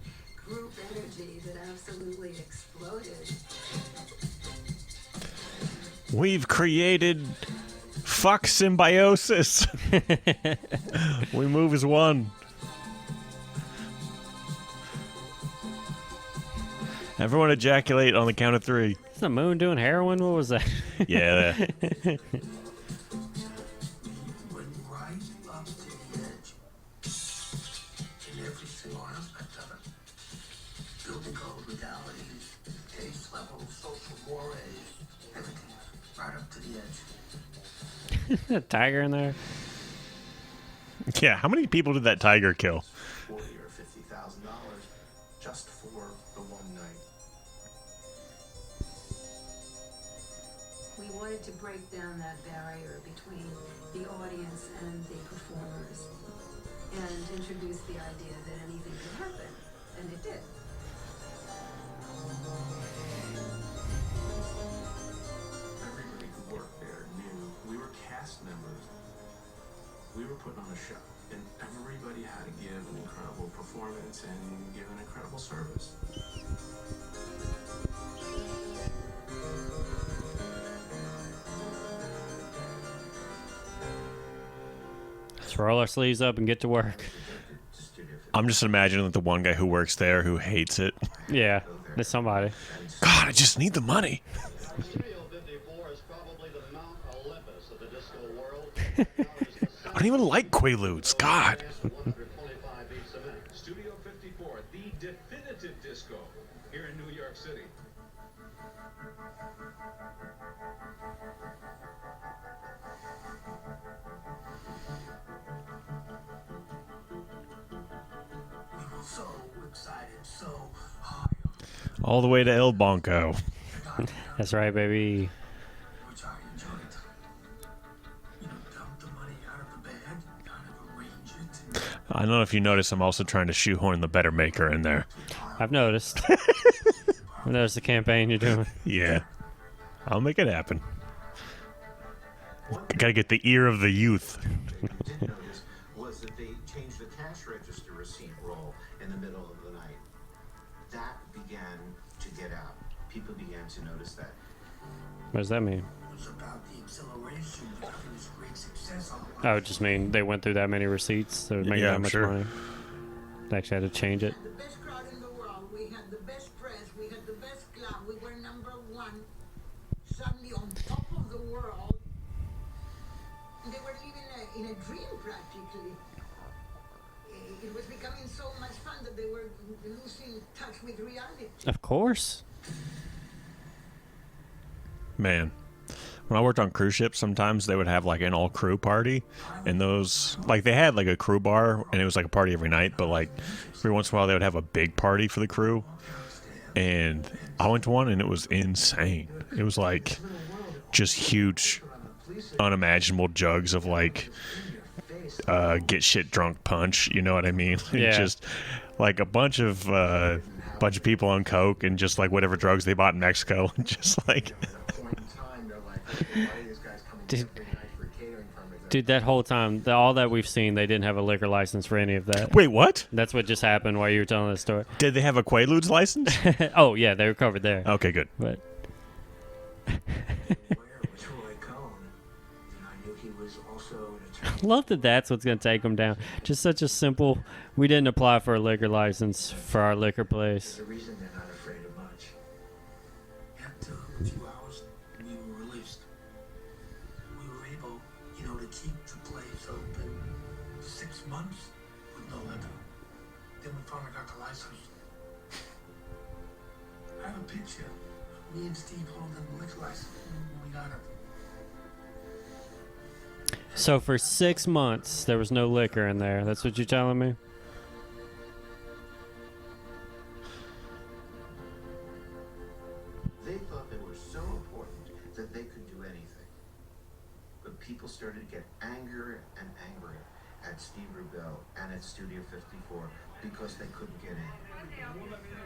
group energy that absolutely exploded. We've created fuck symbiosis. We move as one. Everyone ejaculate on the count of 3. Is the moon doing heroin? What was that? Yeah. Went right up to the edge. In every single aspect of it. Building code legalities, taste levels, social mores, everything. Right up to the edge. A tiger in there? Yeah, how many people did that tiger kill? $40,000 or $50,000 just for the one night. We wanted to break down that barrier between the audience and the performers and introduce the idea that anything could happen, and it did. Everybody who worked there knew we were cast members. We were putting on a show, and everybody had to give an incredible performance and give an incredible service. Let's roll our sleeves up and get to work. I'm just imagining that the one guy who works there who hates it. Yeah, there's somebody. God, I just need the money. I don't even like Quaaludes. God. Studio 54, the definitive disco here in New York City. We were so excited, so high. All the way to El Bonco. That's right, baby. Which I enjoyed. You know, dump the money out of the bag, kind of arrange it. I don't know if you notice, I'm also trying to shoehorn the Better Maker in there. I've noticed. I've noticed the campaign you're doing. Yeah. I'll make it happen. Gotta get the ear of the youth. Did notice was that they changed the cash register receipt roll in the middle of the night. That began to get out. People began to notice that. What does that mean? It was about the exhilaration of having this great success on I would just mean they went through that many receipts. They were making Yeah, that I'm much sure. money. They actually had to change it. The best crowd in the world. We had the best press. We had the best club. We were number one. Suddenly on top of the world. They were living in a dream practically. It was becoming so much fun that they were losing touch with reality. Of course. Man. When I worked on cruise ships, sometimes they would have like an all crew party, and those like they had like a crew bar, and it was like a party every night. But like every once in a while, they would have a big party for the crew, and I went to one, and it was insane. It was like just huge, unimaginable jugs of like get shit drunk punch. You know what I mean? Yeah. Just like a bunch of people on coke and just like whatever drugs they bought in Mexico, just like. Dude, that whole time, all that we've seen, they didn't have a liquor license for any of that. Wait, what? That's what just happened while you were telling this story. Did they have a Quaaludes license? Oh, yeah, they were covered there. Okay, good. But I love that that's what's going to take them down. Just such a simple, we didn't apply for a liquor license for our liquor place. The reason they're not afraid of much. After a few hours, we were released. We were able, you know, to keep the place open 6 months with no evidence. Then we finally got the license. I have a picture. Me and Steve holding the liquor license. We got it. So for 6 months, there was no liquor in there. That's what you're telling me? They thought they were so important that they could do anything. But people started to get angrier and angrier at Steve Rubell and at Studio 54 because they couldn't get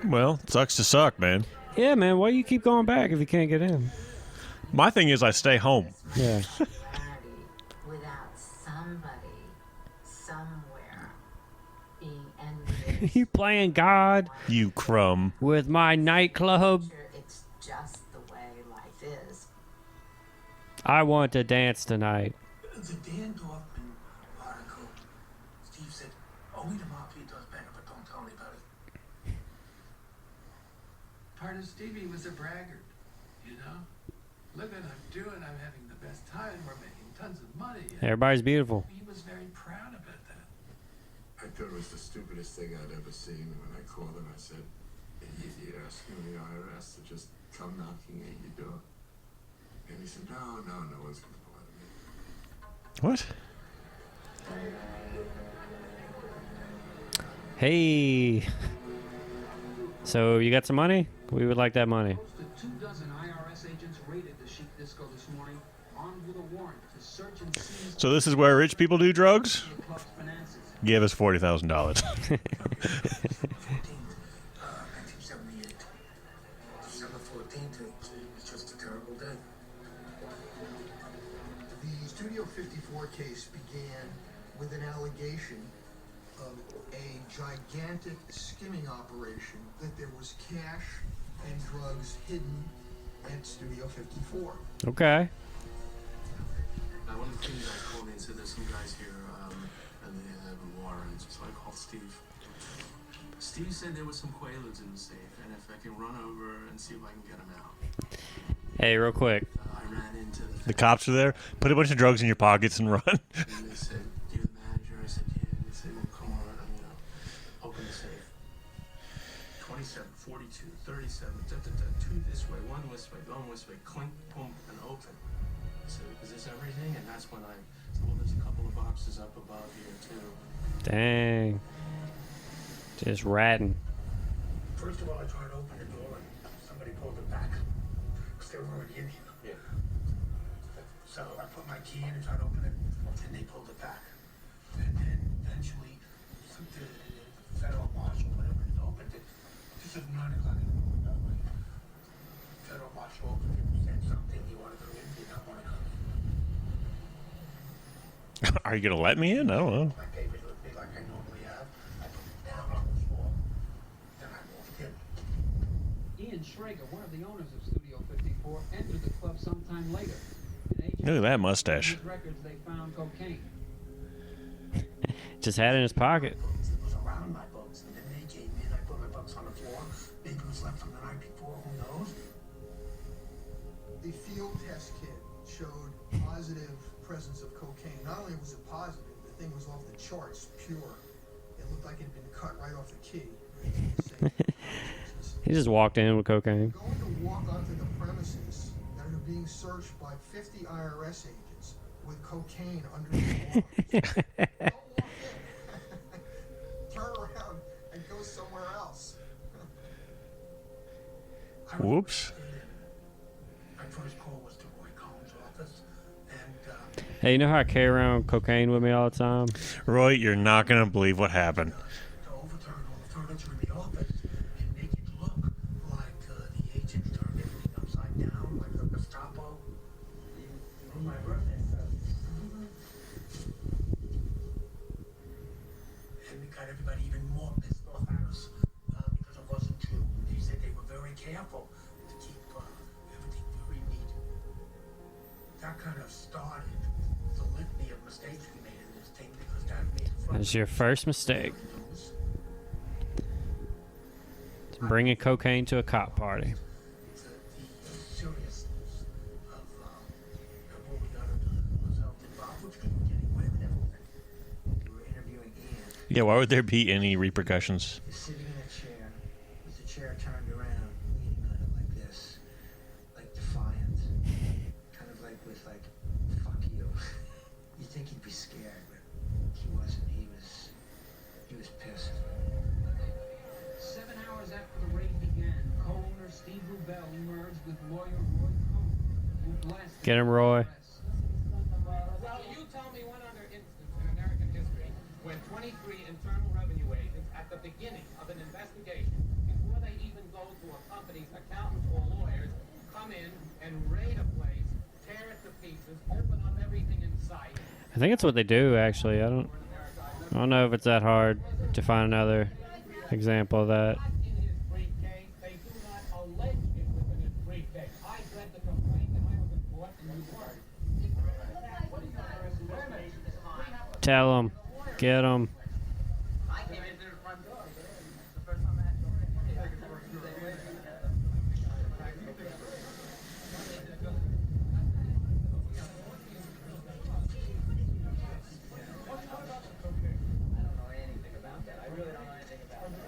in. Well, it sucks to suck, man. Yeah, man. Why you keep going back if you can't get in? My thing is I stay home. Yeah. Without somebody somewhere being envious. You playing God You crumb. with my nightclub? It's just the way life is. I want to dance tonight. The Dan Dorfman article, Steve said, only the mafia does better, but don't tell anybody. Part of Stevie was a braggart, you know? Look what I'm doing, I'm having the best time, we're making tons of money. Everybody's beautiful. He was very proud about that. I thought it was the stupidest thing I'd ever seen. When I called him, I said, "You asking the IRS to just come knocking at your door?" And he said, no one's going to bother me. What? Hey. So you got some money? We would like that money. The 24 IRS agents raided the Chic Disco this morning, armed with a warrant to search and seize So this is where rich people do drugs? the club's finances. Give us $40,000. 1978. December 14th, it was just a terrible day. The Studio 54 case began with an allegation of a gigantic skimming operation that there was cash and drugs hidden at Studio 54. Okay. One of the things I called in said there's some guys here and they have a warrant, so I called Steve. Steve said there was some Quaaludes in the safe, and if I can run over and see if I can get them out. Hey, real quick. I ran into The cops are there. Put a bunch of drugs in your pockets and run. and they said, "You're the manager." I said, "Yeah." And they said, "Well, come on, open the safe. 27, 42, 37, two this way, one this way, going this way, clink, boom, and open. I said, "Is this everything?" And that's when I said, "Well, there's a couple of boxes up above here too." Dang. Just ratting. First of all, I tried to open the door and somebody pulled it back. Because they were already in here. Yeah. So I put my key in and tried to open it, and they pulled it back. And then eventually, the federal marshal, whatever, it opened it. This is 9 o'clock in the morning, by the way. Federal marshal opened it and said something. You want to come in? You don't want to come in. Are you going to let me in? I don't know. My papers with me like I normally have. I put them down on the floor. Then I walked in. Ian Schrager, one of the owners of Studio 54, entered the club sometime later. An agent Look at that mustache. with records, they found cocaine. Just had it in his pocket. It was around my books, and then they came in. I put my books on the floor. Maybe it was left from the night before. Who knows? The field test kit showed positive presence of cocaine. Not only was it positive, the thing was off the charts, pure. It looked like it had been cut right off the key. He just walked in with cocaine. Going to walk onto the premises that are being searched by 50 IRS agents with cocaine under their arms. Don't walk in. Turn around and go somewhere else. Whoops. My first call was to Roy Cohn's office, and Hey, you know how I carry around cocaine with me all the time? Roy, you're not going to believe what happened. to overturn all the furniture in the office and make it look like the agents turned everything upside down, like the Gestapo. On my birthday. And it got everybody even more pissed off at us because it wasn't true. They said they were very careful to keep everything very neat. That kind of started the litany of mistakes we made in this thing because that made the front That's your first mistake. Bringing cocaine to a cop party. seriousness of what we got ourselves involved, which we were getting away with everything. We were interviewing Ian. Yeah, why would there be any repercussions? You're sitting in a chair with the chair turned around, leaning on it like this, like defiant, kind of like with like, fuck you. You think he'd be scared, but he wasn't. He was pissed. 7 hours after the raid began, co-owner Steve Rubel emerged with lawyer Roy Cohn, who blasted Get him, Roy. Well, you tell me one other instance in American history when 23 Internal Revenue agents at the beginning of an investigation, before they even go to a company's accountants or lawyers, come in and raid a place, tear it to pieces, open up everything in sight. I think it's what they do, actually. I don't know if it's that hard to find another example of that. In his briefcase, they do not allege it was in his briefcase. I read the complaint and I was in court and you weren't. Tell them. Get them. I came in through the front door. The first time I had I don't know anything about that. I really don't know anything about that.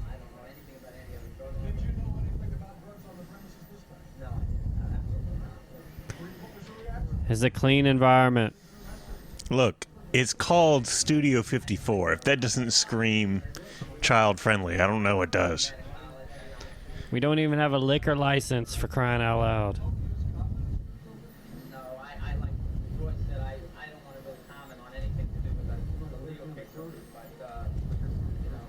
I don't know anything about any other drugs. Did you know anything about drugs on the premises this time? No, I didn't. Absolutely not. What was your reaction? It's a clean environment. Look, it's called Studio 54. If that doesn't scream child-friendly, I don't know what does. We don't even have a liquor license, for crying out loud. No, I like Roy said, I don't want to really comment on anything to do with the legal picture, but, you know.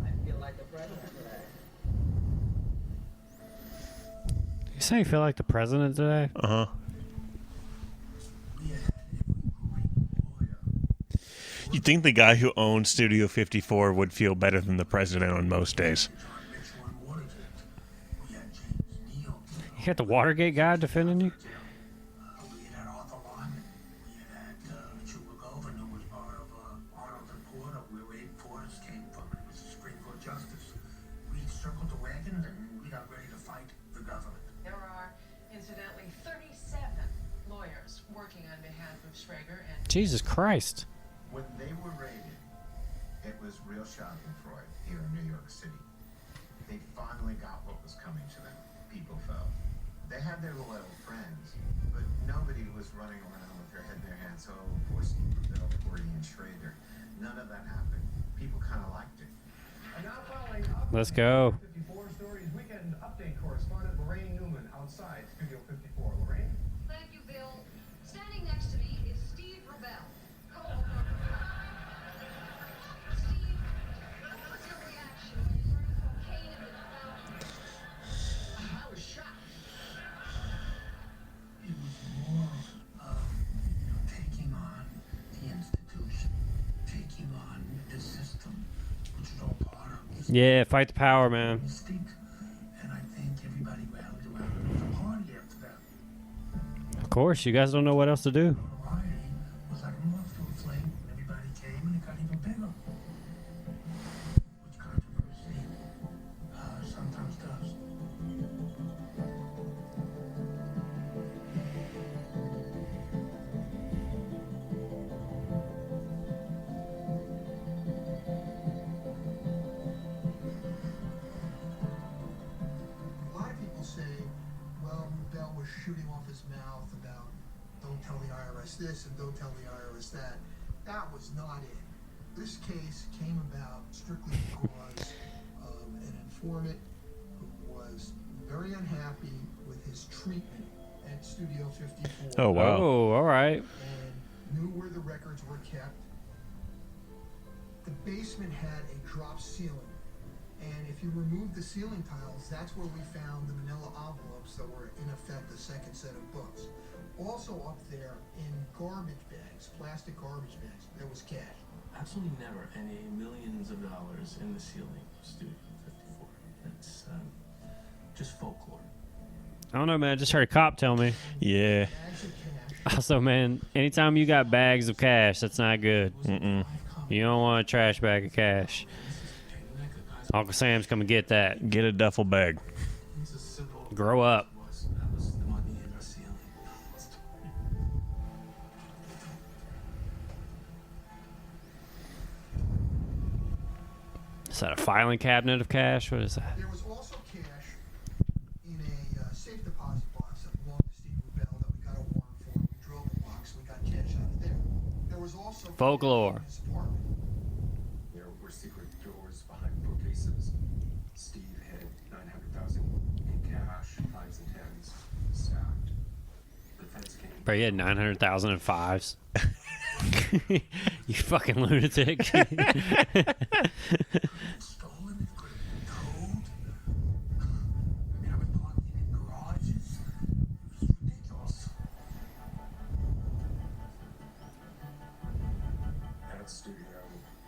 I feel like the president today. You say you feel like the president today? Uh-huh. You'd think the guy who owned Studio 54 would feel better than the president on most days. You got the Watergate guy defending you? We had Arthur Lyman. We had Chuba Govan, who was part of Arnold and Porter, where Abe Porter's came from. He was a Supreme Court justice. We circled the wagons and we got ready to fight the government. There are, incidentally, 37 lawyers working on behalf of Schrager and... Jesus Christ. When they were raided, it was real shocking, Freud, here in New York City. They finally got what was coming to them, people felt. They had their loyal friends, but nobody was running around with their head in their hands, oh, poor Steve Rubel, poor Ian Schrager. None of that happened. People kind of liked it. And now following up Let's go. 54 Stories Weekend Update correspondent Lorraine Newman outside Studio 54. Lorraine? Thank you, Bill. Standing next to me is Steve Rubel, co-owner. Steve, what was your reaction when you learned cocaine had been found? I was shocked. It was more of taking on the institution, taking on the system, which is all part of Yeah, fight the power, man. mystique. And I think everybody rallied around it. There was a party after that. Of course, you guys don't know what else to do. The party was like a moth to a flame. Everybody came and it got even bigger. Which controversy sometimes does. A lot of people say, well, Bell was shooting off his mouth about don't tell the IRS this and don't tell the IRS that. That was not it. This case came about strictly because of an informant who was very unhappy with his treatment at Studio 54. Oh, wow. Oh, all right. And knew where the records were kept. The basement had a drop ceiling. And if you remove the ceiling tiles, that's where we found the manila envelopes that were in effect the second set of books. Also up there in garbage bags, plastic garbage bags, there was cash. Absolutely never any millions of dollars in the ceiling of Studio 54. That's just folklore. I don't know, man. I just heard a cop tell me. Yeah. Also, man, anytime you got bags of cash, that's not good. Mm-mm. You don't want a trash bag of cash. Uncle Sam's come and get that. Get a duffel bag. Grow up. That was the money in the ceiling. Is that a filing cabinet of cash? What is that? There was also cash in a safe deposit box that belonged to Steve Rubell that we got a warrant for. We drove the box. We got cash out of there. There was also Folklore. in his apartment. There were secret doors behind bookcases. Steve had 900,000 in cash, 5s and 10s, stacked. The feds came. Bro, you had 900,000 in fives. You fucking lunatic. Stolen, it could have been towed. I mean, I was parking in garages. It was ridiculous. At the studio,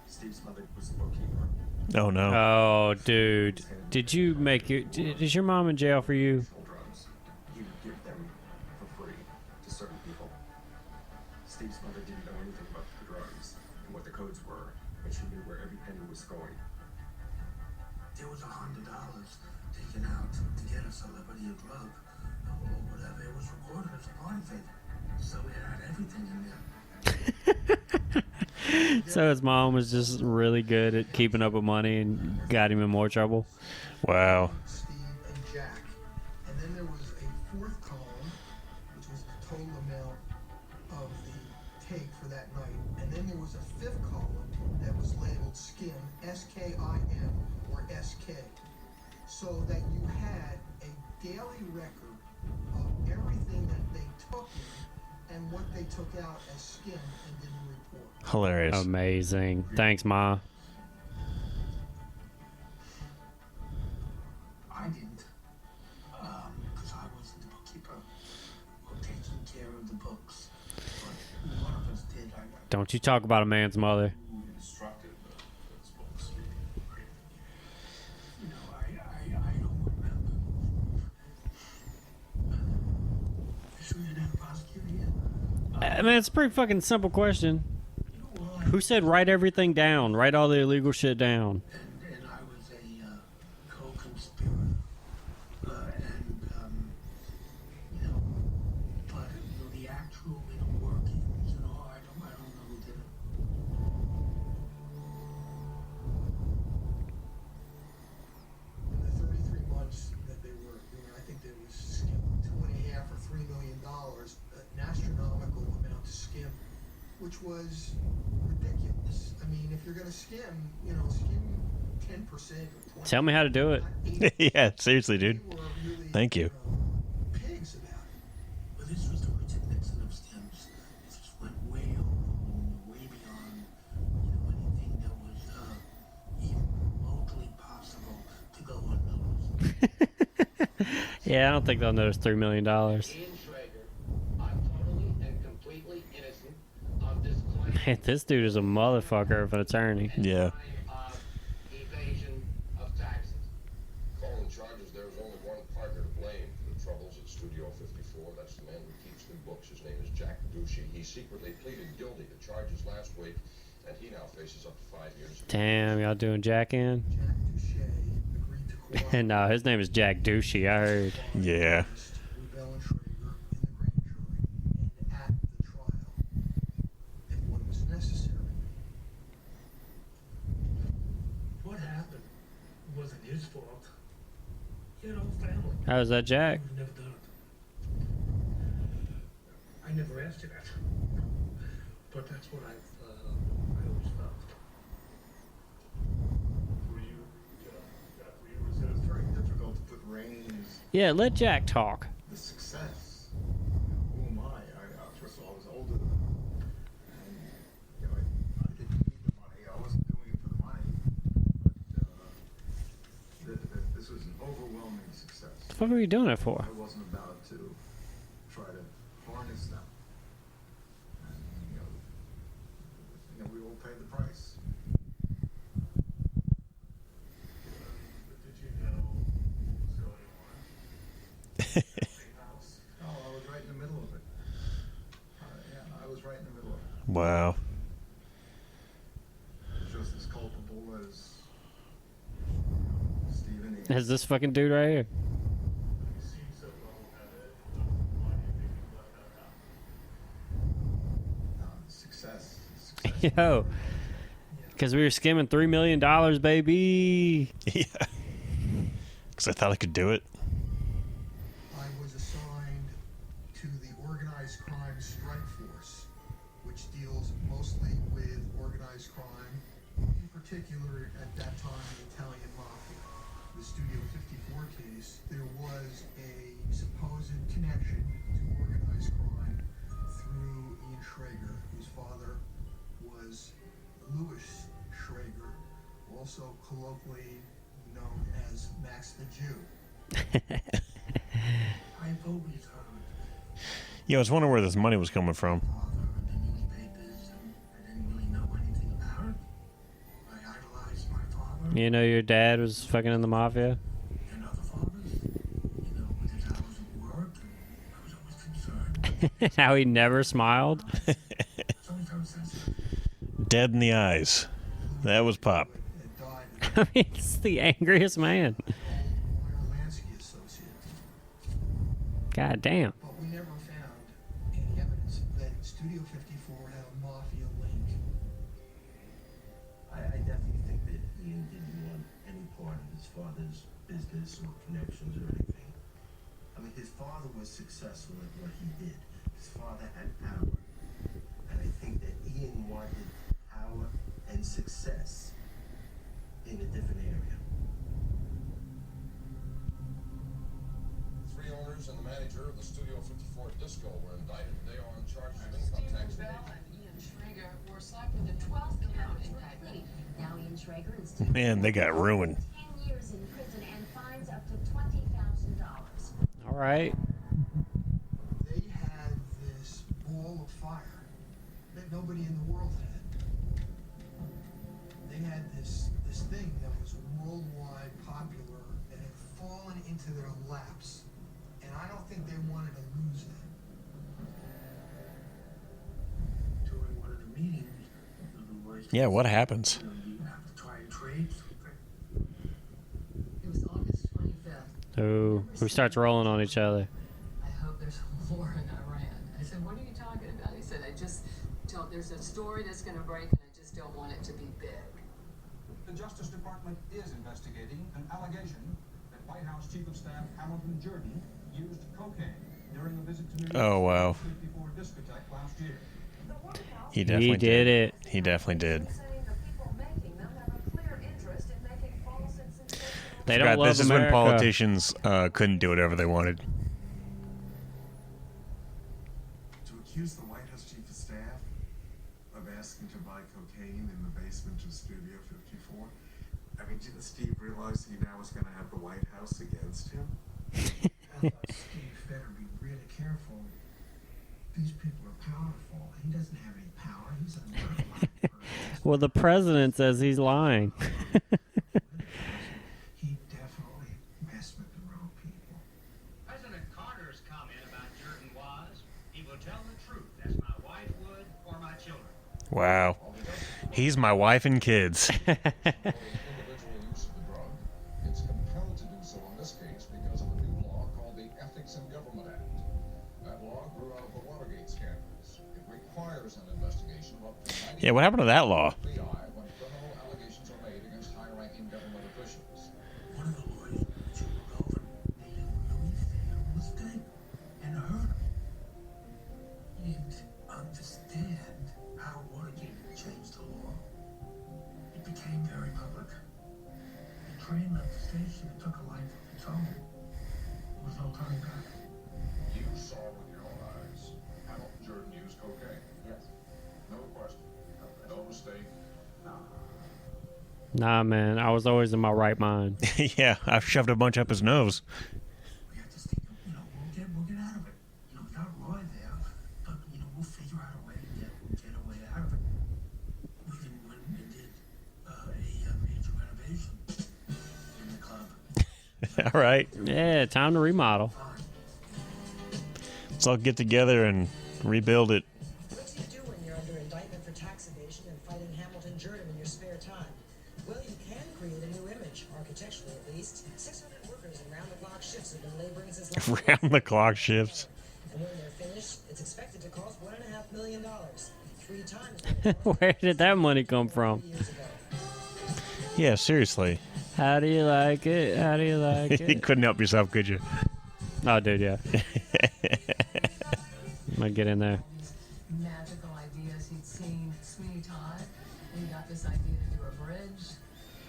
Steve's mother was the bookkeeper. Oh no. Oh, dude. Did you make your... Is your mom in jail for you? Drugs. He would give them for free to certain people. Steve's mother didn't know anything about the drugs and what the codes were, but she knew where every penny was going. There was $100 taken out to get a celebrity a drug or whatever. It was recorded as a party favor. So we had everything in there. So his mom was just really good at keeping up with money and got him in more trouble. Wow. Steve and Jack. And then there was a fourth column, which was the total amount of the take for that night. And then there was a fifth column that was labeled SKIM, S-K-I-M, or S-K. So that you had a daily record of everything that they took in and what they took out as SKIM and didn't report. Hilarious. Amazing. Thanks, Ma. I didn't, because I wasn't the bookkeeper or taking care of the books. But one of us did. Don't you talk about a man's mother. Who instructed those books? You know, I don't remember. Sure you didn't prosecute yet? I mean, it's a pretty fucking simple question. Who said write everything down? Write all the illegal shit down. And I was a co-conspirator. You know, but the actual inner workings, you know, I don't know who did it. In the 33 months that they were doing, I think there was $2.5 or $3 million, an astronomical amount to skim, which was ridiculous. I mean, if you're going to skim, you know, skim 10% or 20%. Tell me how to do it. Yeah, seriously, dude. Thank you. Pigs about it. But this was the Richard Nixon of skims. This just went way over, way beyond, you know, anything that was even remotely possible to go unnoticed. Yeah, I don't think they'll notice $3 million. Ian Schrager, I'm totally and completely innocent of this claim. Man, this dude is a motherfucker of an attorney. Yeah. Evasion of taxes. Calling charges, there is only one partner to blame for the troubles at Studio 54. That's the man who keeps the books. His name is Jack Ducey. He secretly pleaded guilty to charges last week, and he now faces up to 5 years. Damn, y'all doing Jack in? Jack Ducey agreed to cooperate. No, his name is Jack Douchey, I heard. Yeah. Rubell and Schrager in the grand jury and at the trial if one was necessary. What happened wasn't his fault. He had a whole family. How was that Jack? Would have never done it. I never asked you that. But that's what I always felt. For you, it was very difficult to put reins. Yeah, let Jack talk. The success. Who am I? First of all, I was older than them. And, you know, I didn't need the money. I wasn't doing it for the money. But this was an overwhelming success. What the fuck were you doing it for? I wasn't about to try to harness them. And, you know, we all paid the price. Did you know what was going on? Oh, I was right in the middle of it. Yeah, I was right in the middle of it. Wow. Just as culpable as Stephen E. Is this fucking dude right here? You seem so level-headed. Why do you think you left that out? Success. Yo, Because we were skimming $3 million, baby. Yeah. Because I thought I could do it. I was assigned to the Organized Crime Strike Force, which deals mostly with organized crime, in particular at that time the Italian Mafia. The Studio 54 case, there was a supposed connection to organized crime through Ian Schrager, whose father was Louis Schrager, also colloquially known as Max the Jew. I've always heard Yeah, I was wondering where this money was coming from. the newspapers, and I didn't really know anything about it. I idolized my father You know your dad was fucking in the mafia? and other fathers, you know, with his hours of work, and I was always concerned. How he never smiled? So he very sensitive. Dead in the eyes. That was Pop. I mean, he's the angriest man. Lansky associate. God damn. But we never found any evidence that Studio 54 had a mafia link. I definitely think that Ian didn't want any part of his father's business or connections or anything. I mean, his father was successful at what he did. His father had power. And I think that Ian wanted power and success in a different area. Three owners and the manager of the Studio 54 Disco were indicted today on charges of income tax Steve Bell evasion. and Ian Schrager were slapped with a 12th count indictment. Now Ian Schrager and Steve Man, they got ruined. 10 years in prison and fines up to $20,000. All right. They had this ball of fire that nobody in the world had. They had this thing that was worldwide popular that had fallen into their laps. And I don't think they wanted to lose that. During one of the meetings, the Royce Yeah, what happens? you have to try and trade something. It was August 25th. Ooh, who starts rolling on each other? I hope there's a war in Iran. I said, what are you talking about? He said, there's a story that's going to break and I just don't want it to be big. The Justice Department is investigating an allegation that White House Chief of Staff Hamilton Jordan used cocaine during a visit to New York Oh, wow. before discotheque last year. He definitely did it. He definitely did. They Forgot don't love this is America. when politicians couldn't do whatever they wanted. To accuse the White House Chief of Staff of asking to buy cocaine in the basement of Studio 54, I mean, didn't Steve realize he now was going to have the White House against him? I thought Steve better be really careful. These people are powerful. He doesn't have any power. He's a murderer. Well, the president says he's lying. He definitely messed with the wrong people. President Carter's comment about Jordan was, he will tell the truth as my wife would or my children. Wow. He's my wife and kids. Individual use of the drug, it's compelled to do so in this case because of a new law called the Ethics in Government Act. That law grew out of the Watergate scandals. It requires an investigation of up to 90 Yeah, what happened to that law? FBI when criminal allegations are made against high-ranking government officials. One of the lawyers jumped over made him really feel was good and hurt him. He didn't understand how Watergate changed the law. It became very public. The train left the station and took a life of its own. There was no turning back. You saw with your own eyes Hamilton Jordan use cocaine. Yes. No question. No mistake. Nah, man, I was always in my right mind. Yeah, I've shoved a bunch up his nose. We have to think, you know, we'll get out of it. You know, we got Roy there, but, you know, we'll figure out a way to get a way out of it. We even went and did a major renovation in the club. All right. Yeah, time to remodel. Let's all get together and rebuild it. What do you do when you're under indictment for tax evasion and fighting Hamilton Jordan in your spare time? Well, you can create a new image, architecturally at least. 600 workers in round-the-clock shifts have been laboring since last Round the clock shifts. And when they're finished, it's expected to cost $1.5 million. 3 times. Where did that money come from? Yeah, seriously. How do you like it? How do you like You it? couldn't help yourself, could you? Oh, dude, yeah. Might get in there. Magical ideas he'd seen Sweeney Todd. He got this idea to do a bridge.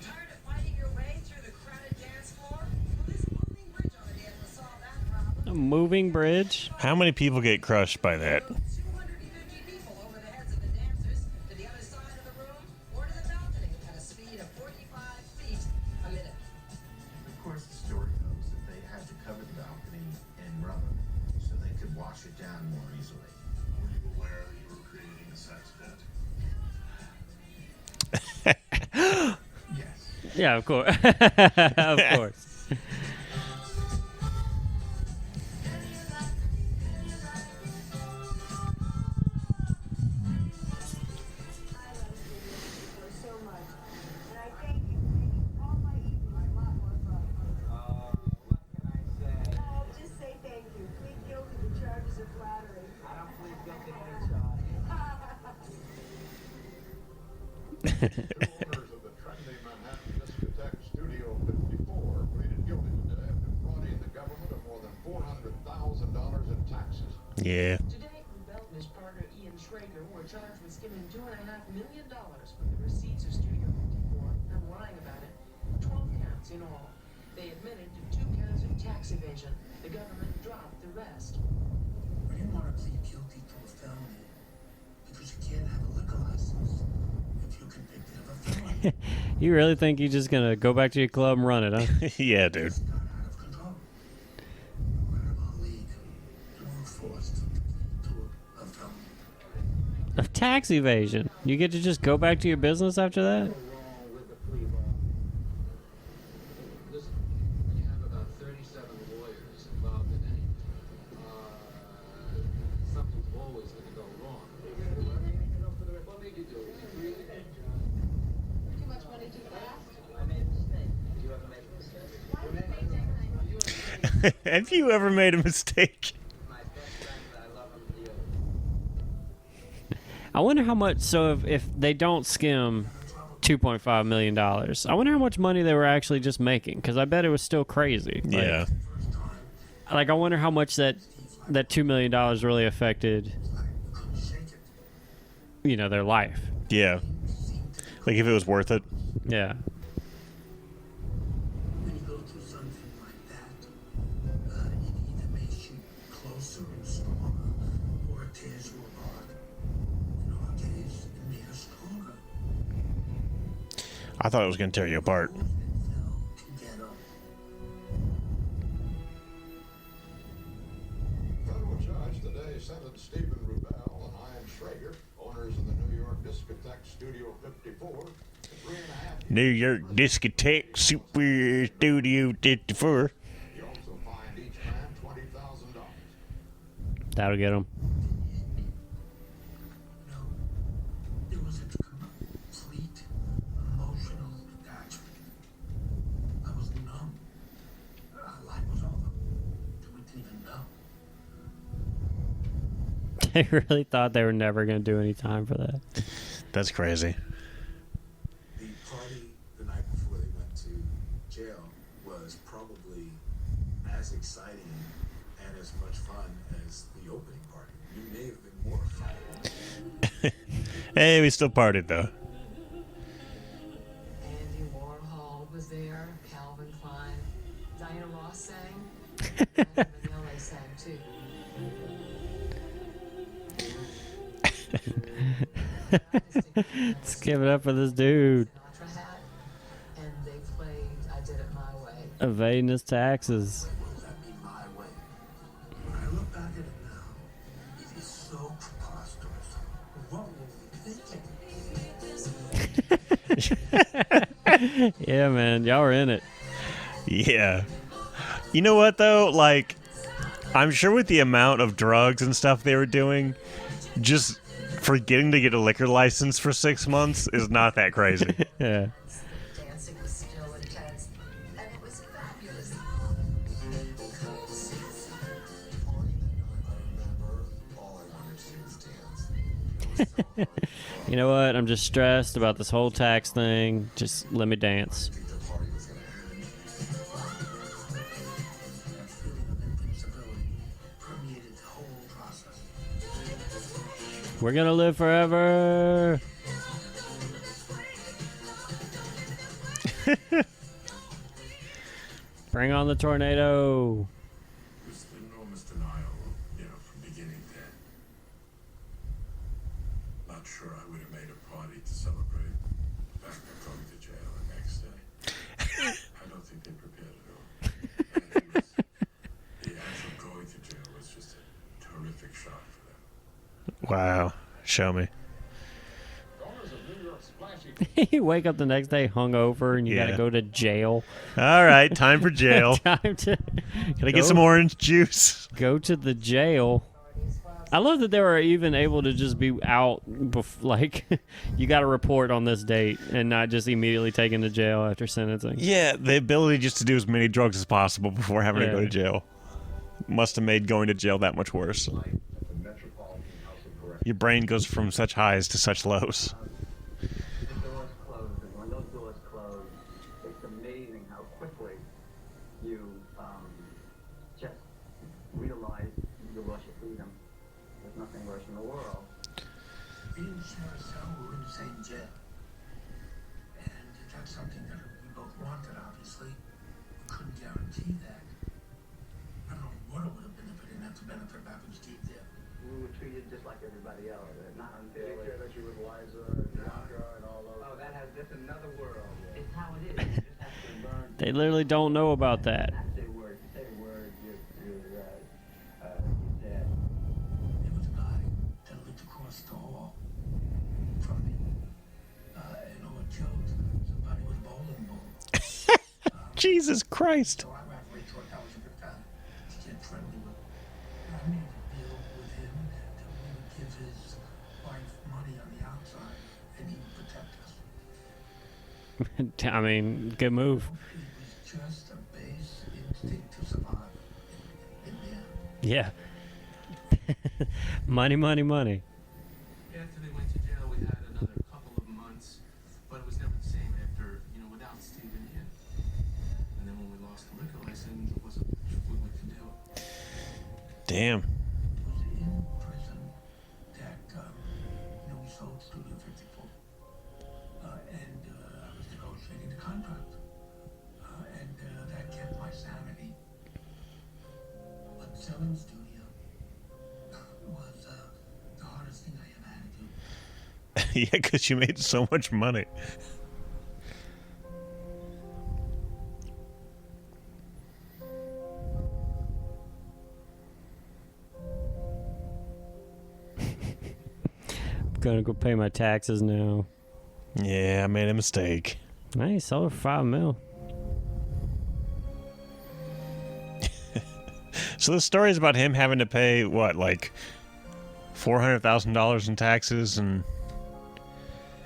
Tired of fighting your way through the crowded dance floor? Well, this moving bridge on the end will solve that problem. A moving bridge? How many people get crushed by that? 250 people over the heads of the dancers to the other side of the room or to the balcony at a speed of 45 feet a minute. Of course, the story goes that they had to cover the balcony in rubber so they could wash it down more easily. Were you aware that you were creating a sex debt? Yes. Yeah, of course. Of course. So much. And I thank you for making all my evening a lot more fun. What can I say? Oh, just say thank you. Plead guilty to charges of flattery. I don't plead guilty to any charge. Two owners of the trendy Manhattan discotheque Studio 54 pleaded guilty today of defrauding the government of more than $400,000 in taxes. Yeah. Today, Rubel and his partner Ian Schrager were charged with skimming $2.5 million from the receipts of Studio 54 and lying about it. 12 counts in all. They admitted to 2 counts of tax evasion. The government dropped the rest. I didn't want to plead guilty to a felony because you can't have a liquor license if you're convicted of a felony. You really think you're just gonna go back to your club and run it, huh? Yeah, dude. It's got out of control. Right of our league. We were forced to plead to a felony. Of tax evasion. You get to just go back to your business after that? Wrong with the plea bar. Listen, when you have about 37 lawyers involved in anything, something's always going to go wrong. What made you do it? Too much money too fast? I made a mistake. Did you ever make a mistake? Have you ever made a mistake? My best friend, I love him dearly. I wonder how much. So if they don't skim $2.5 million, I wonder how much money they were actually just making. Because I bet it was still crazy. Like, Yeah. Like I wonder how much that $2 million really affected, their life. Yeah. Like if it was worth it. Yeah. When you go through something like that, it either makes you closer and stronger, or it tears you apart. In our case, it made us stronger. I thought it was going to tear you apart. Together. Federal judge today sentenced Stephen Rubel and Ian Schrager, owners of the New York discotheque Studio 54, to 3.5 New York Discotheque Super Studio 54. He also fined each man $20,000. That'll get them. It was a complete emotional detachment. I was numb. Our life was over. We didn't even know. They really thought they were never going to do any time for that. That's crazy. The party the night before they went to jail was probably as exciting and as much fun as the opening party. You may have been more fun. Hey, we still partied though. Andy Warhol was there, Calvin Klein, Diana Ross sang, and Vanilla sang too. Let's give it up for this dude. Sinatra hat, and they played I Did It My Way. Evading his taxes. Will that be my way? When I look back at it now, it is so preposterous. What were we thinking? Yeah, man. Y'all were in it. Yeah. You know what though? Like, I'm sure with the amount of drugs and stuff they were doing, just forgetting to get a liquor license for 6 months is not that crazy. Yeah. Dancing was still intense, and it was fabulous. All I wanted to do was dance. You know what? I'm just stressed about this whole tax thing. Just let me dance. We're gonna live forever. Bring on the tornado. There's enormous denial, from beginning to end. Not sure I would have made a party to celebrate the fact of going to jail the next day. I don't think they prepared it all. The actual going to jail was just a terrific shock for them. Wow. Show me. You wake up the next day hungover and you gotta go to jail. All right, time for jail. Time to Can I get some orange juice? Go to the jail. I love that they were even able to just be out, like, you got to report on this date and not just immediately taken to jail after sentencing. Yeah, the ability just to do as many drugs as possible before having to go to jail must have made going to jail that much worse. Your brain goes from such highs to such lows. When those doors close, it's amazing how quickly you just realize you lost your freedom. There's nothing worse in the world. We didn't share a cell, we were in the same jail. And that's something that we both wanted, obviously. We couldn't guarantee that. I don't know what it would have been if we didn't have the benefit of having Steve there. We were treated just like everybody else. Not unfairly. Take care that you with Liza and Bianca and all those. Oh, that's another world. It's how it is. You just have to learn. They literally don't know about that. Say a word. Say a word. You're dead. There was a guy that lived across the hall from me. It killed somebody with a bowling ball. Jesus Christ. So I really thought that was a good guy to get friendly with. I made a deal with him that we would give his wife money on the outside and he would protect us. I mean, good move. It was just a base instinct to survive in there. Yeah. Money, money, money. After they went to jail, we had another couple of months, but it was never the same after, without Steve in here. And then when we lost the liquor license, it wasn't what we could do. Damn. It was in prison that, we sold Studio 54. And I was negotiating the contract. And that kept my sanity. But selling Studio was the hardest thing I ever had to do. Yeah, because you made so much money. I'm gonna go pay my taxes now. Yeah, I made a mistake. Nice, sold for $5 million. So the story is about him having to pay, what, like $400,000 in taxes and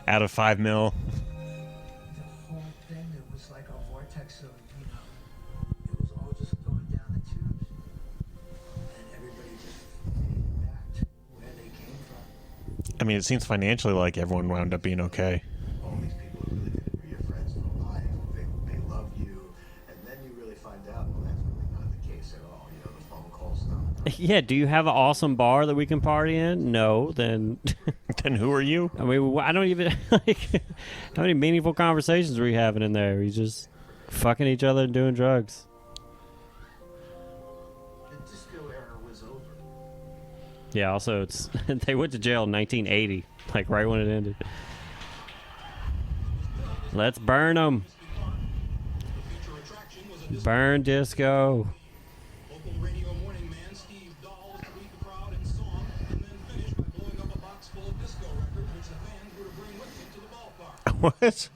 out of $5 million? The whole thing, it was like a vortex of, it was all just going down the tubes. And everybody just came back to where they came from. I mean, it seems financially like everyone wound up being okay. All these people are really going to be your friends for life. They love you. And then you really find out, well, that's really not the case at all. The phone calls stop. Yeah, do you have an awesome bar that we can party in? No, then... Then who are you? I mean, I don't even... how many meaningful conversations were we having in there? We just fucking each other and doing drugs. The disco era was over. Yeah, also, it's they went to jail in 1980, like right when it ended. Let's burn them. Burn disco. Local radio morning man Steve Dahl was to lead the crowd in song and then finish by blowing up a box full of disco records which the fans were to bring with them to the ballpark. What?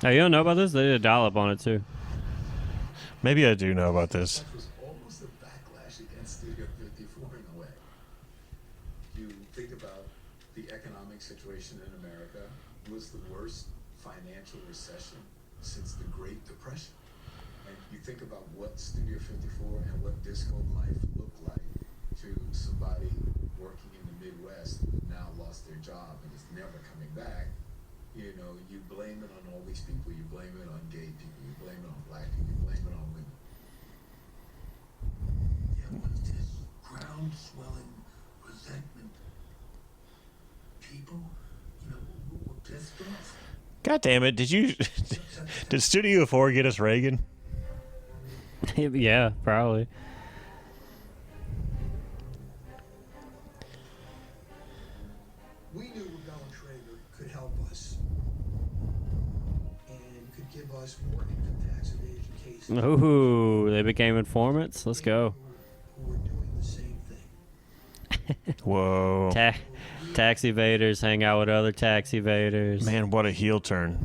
Oh, you don't know about this? They did a dollop on it, too. Maybe I do know about this. That was almost a backlash against Studio 54 in a way. You think about the economic situation in America, it was the worst financial recession since the Great Depression. And you think about what Studio 54 and what disco life looked like to somebody working in the Midwest now lost their job and is never coming back, you know, you blame it on all these people. You blame it on gay people. You blame it on black people. You blame it on women. There was this ground-swelling resentment. People, you know, were pissed off. God damn it! Did Studio 4 get us Reagan? Yeah, probably. We knew Rebel and Traeger could help us and could give us more income tax evasion cases. Ooh, they became informants. Let's go. Who were doing the same thing. Whoa. Tax evaders hang out with other tax evaders. Man, what a heel turn.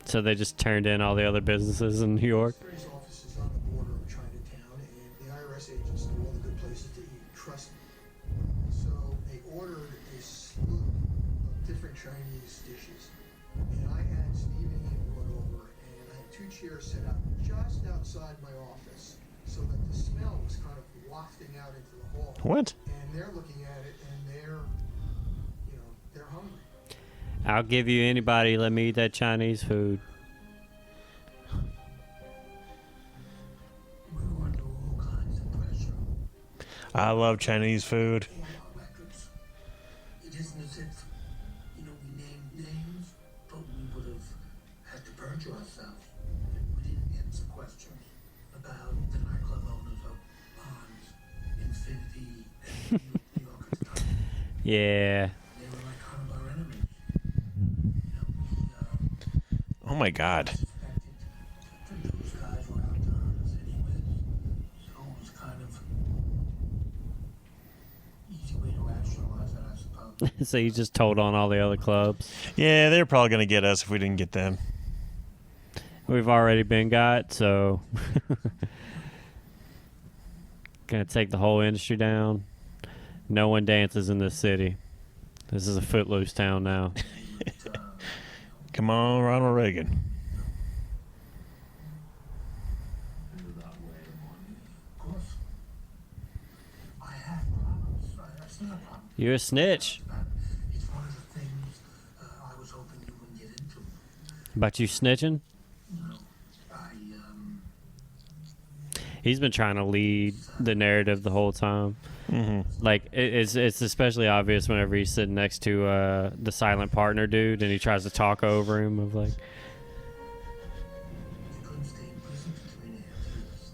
So they just turned in all the other businesses in New York. Various offices on the border of Chinatown, and the IRS agents knew all the good places to eat. Trust me. So they ordered a slew of different Chinese dishes, and I had Steve and Ian brought over, and I had 2 chairs set up just outside my office, so that the smell was kind of wafting out into the hall. What? And they're looking at it, and they're hungry. I'll give you anybody. Let me eat that Chinese food. We were under all kinds of pressure. I love Chinese food. On our records. It isn't as if, you know, we named names, but we would have had to perjure ourselves if we didn't answer questions about the nightclub owners of Bonds, Infinity, and New York at the time. Yeah. They were like kind of our enemies. Oh my God. Those guys were out to hunt us anyways, so it was kind of easy way to rationalize it, I suppose. So you just told on all the other clubs. Yeah, they're probably gonna get us if we didn't get them. We've already been got, so gonna take the whole industry down. No one dances in this city. This is a footloose town now. Come on, Ronald Reagan. Of course, I have problems. That's not a problem. You're a snitch. It's one of the things I was hoping you wouldn't get into. About you snitching? He's been trying to lead the narrative the whole time. Mm-hmm. Like it's especially obvious whenever he's sitting next to the silent partner dude, and he tries to talk over him of like. We couldn't stay in prison for 3.5 years,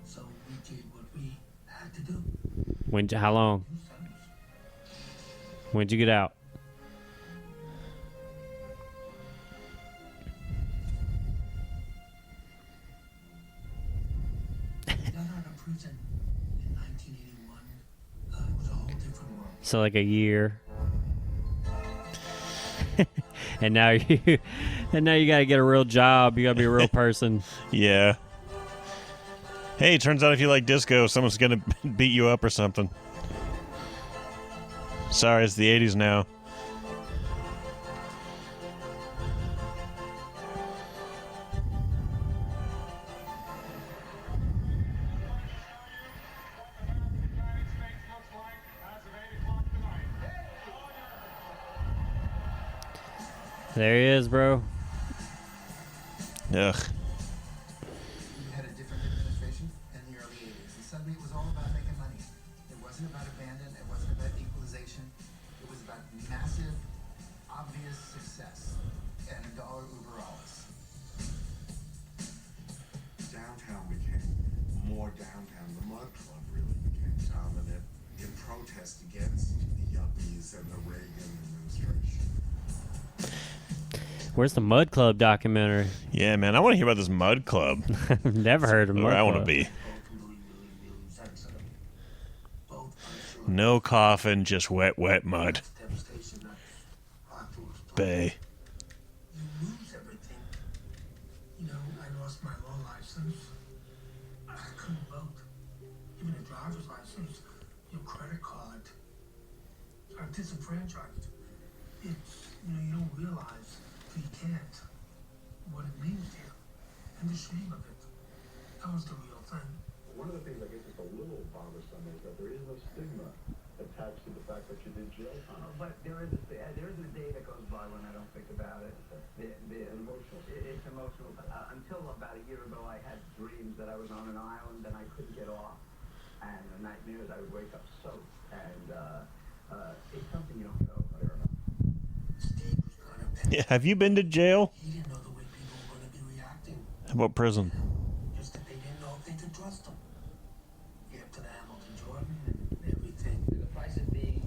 so we did what we had to do. How long? When'd you get out? Prison in 1981. It was a whole different world. So like a year. and now you got to get a real job. You got to be a real person. Yeah. Hey, turns out if you like disco, someone's gonna beat you up or something. Sorry, it's the 80s now. There he is, bro. Ugh. We had a different administration in the early 80s, and suddenly it was all about making money. It wasn't about abandon, it wasn't about equalization, it was about massive, obvious success, and $1 uber alles. Downtown became more downtown. The Mud Club really became dominant in protest against the yuppies and the Reagan administration. Where's the Mud Club documentary? Yeah, man, I want to hear about this Mud Club. Never heard of Mud Where I want to Club. be. No coffin, just wet, wet mud. Bay. You lose everything. You know, I lost my law license. I couldn't vote. Even a driver's license, your credit card. I'm disenfranchised. It's, you know, you don't realize till you can't what it means to you. And the shame of it. That was the real thing. One of the things I guess is a little bothersome is that there is no stigma But there is a day that goes by when I don't think about it. It's emotional. Until about a year ago, I had dreams that I was on an island and I couldn't get off. And the nightmares, I would wake up soaked. And it's something you don't get over. Yeah, have you been to jail? He didn't know the way people were going to be reacting. How about prison? Just that they didn't know if they could trust him. After the Hamilton Jordan and everything. The price of being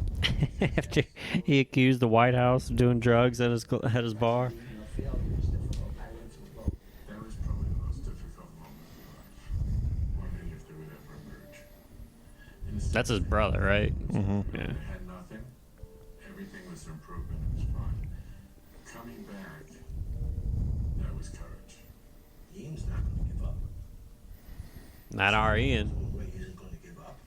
After he accused the White House of doing drugs at his bar. That was probably the most difficult moment of your life. Wondering if they would ever emerge. That's his brother, right? Mm-hmm. Yeah. They had nothing. Everything was an improvement. It was fine. Coming back, that was courage. Ian's not going to give up. Not our Ian. Way isn't going to give up.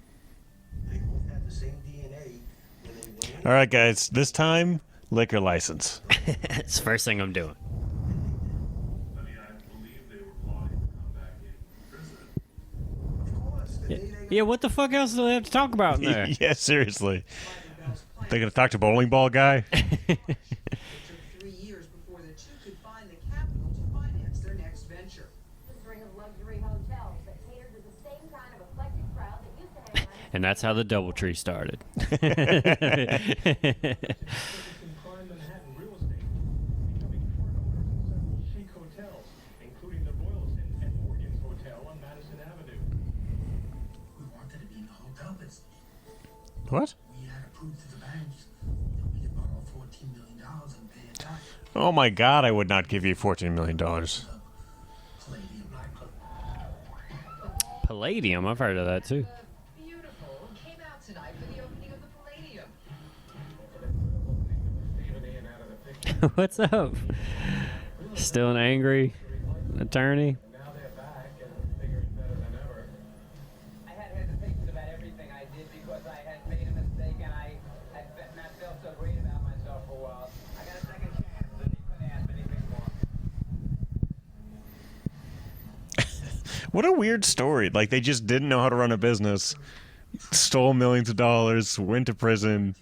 They both had the same DNA when they went in. All right, guys. This time, liquor license. It's the first thing I'm doing. I mean, I believe they were plotting to come back in prison. Of course. The day they got Yeah, what the fuck else do they have to talk about in there? Yeah, seriously. They gonna talk to bowling ball guy? It took 3 years before the two could find the capital to finance their next venture. A string of luxury hotels that catered to the same kind of eclectic crowd that used to hang out. And that's how the DoubleTree started. Crime Manhattan real estate, becoming part owners in several chic hotels, including the Royalton and Morgan's Hotel on Madison Avenue. We wanted to be in the hotel business. What? We had to prove to the banks that we could borrow $14 million and pay it back. Oh my God! I would not give you $14 million. Palladium nightclub. Palladium, I've heard of that too. Beautiful came out tonight for the opening of the Palladium. What's up? Still an angry attorney? Now they're back and bigger and better than ever. I had hesitations about everything I did because I had made a mistake and I had not felt so great about myself for a while. I got a second chance and you couldn't ask anything more. What a weird story. Like, they just didn't know how to run a business, stole millions of dollars, went to prison,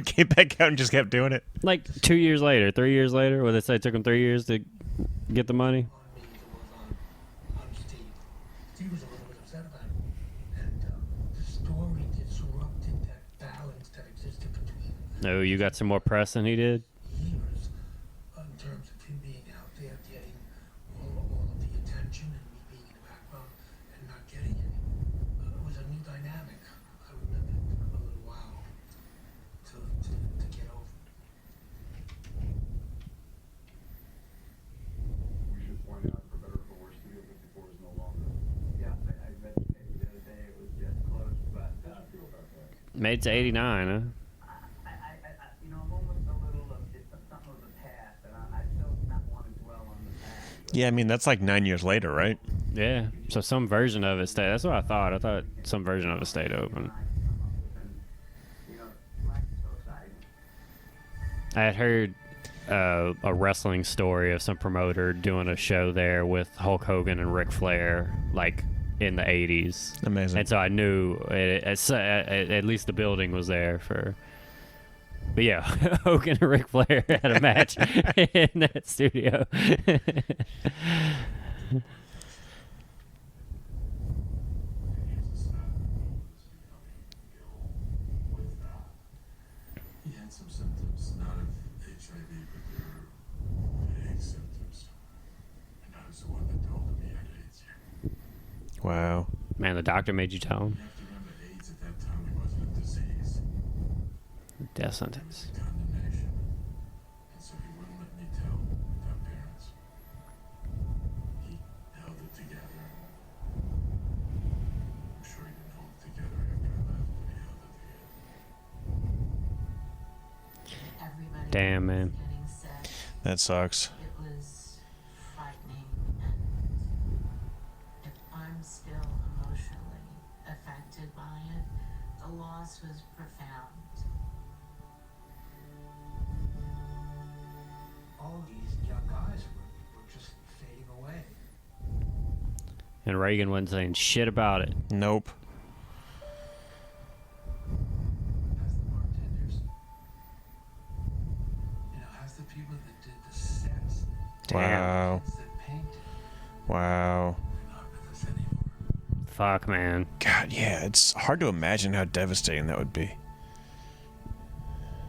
came back out and just kept doing it. Like 2 years later, 3 years later, where they say it took them 3 years to get the money. On Steve. Steve was a little bit upset about it. And the story disrupted that balance that existed between No, you got some more press than he did. years in terms of him being out there getting all of the attention and me being in the background and not getting it. It was a new dynamic. I remember it took a little while to get over. We should point out, for better or for worse, Studio 54 is no longer. Yeah, I read the paper the other day. It was just close, but How do you feel about that? Made to 89, huh? I'm almost a little of it's something of the past, and I still not want to dwell on the past. Yeah, I mean, that's like 9 years later, right? Yeah. So some version of it stayed. That's what I thought. I thought some version of it stayed open. Life is so exciting. I had heard a wrestling story of some promoter doing a show there with Hulk Hogan and Ric Flair, like in the 80s. Amazing. And so I knew at least the building was there for. But yeah, Hogan and Ric Flair had a match in that studio. He had some symptoms, not of HIV, but they were AIDS symptoms. And I was the one that told him he had AIDS. Wow. Man, the doctor made you tell him. You have to remember, AIDS at that time wasn't a disease. Death sentence. It was condemnation. And so he wouldn't let me tell without parents. He held it together. I'm sure he didn't hold it together after I left, but he held it together. Everybody Damn, man. was getting sick. That sucks. It was frightening, and if I'm still emotionally affected by it, the loss was profound. All these young guys were just fading away. And Reagan wasn't saying shit about it. Nope. As the bartenders Wow. Wow. Fuck, man. God, yeah, it's hard to imagine how devastating that would be.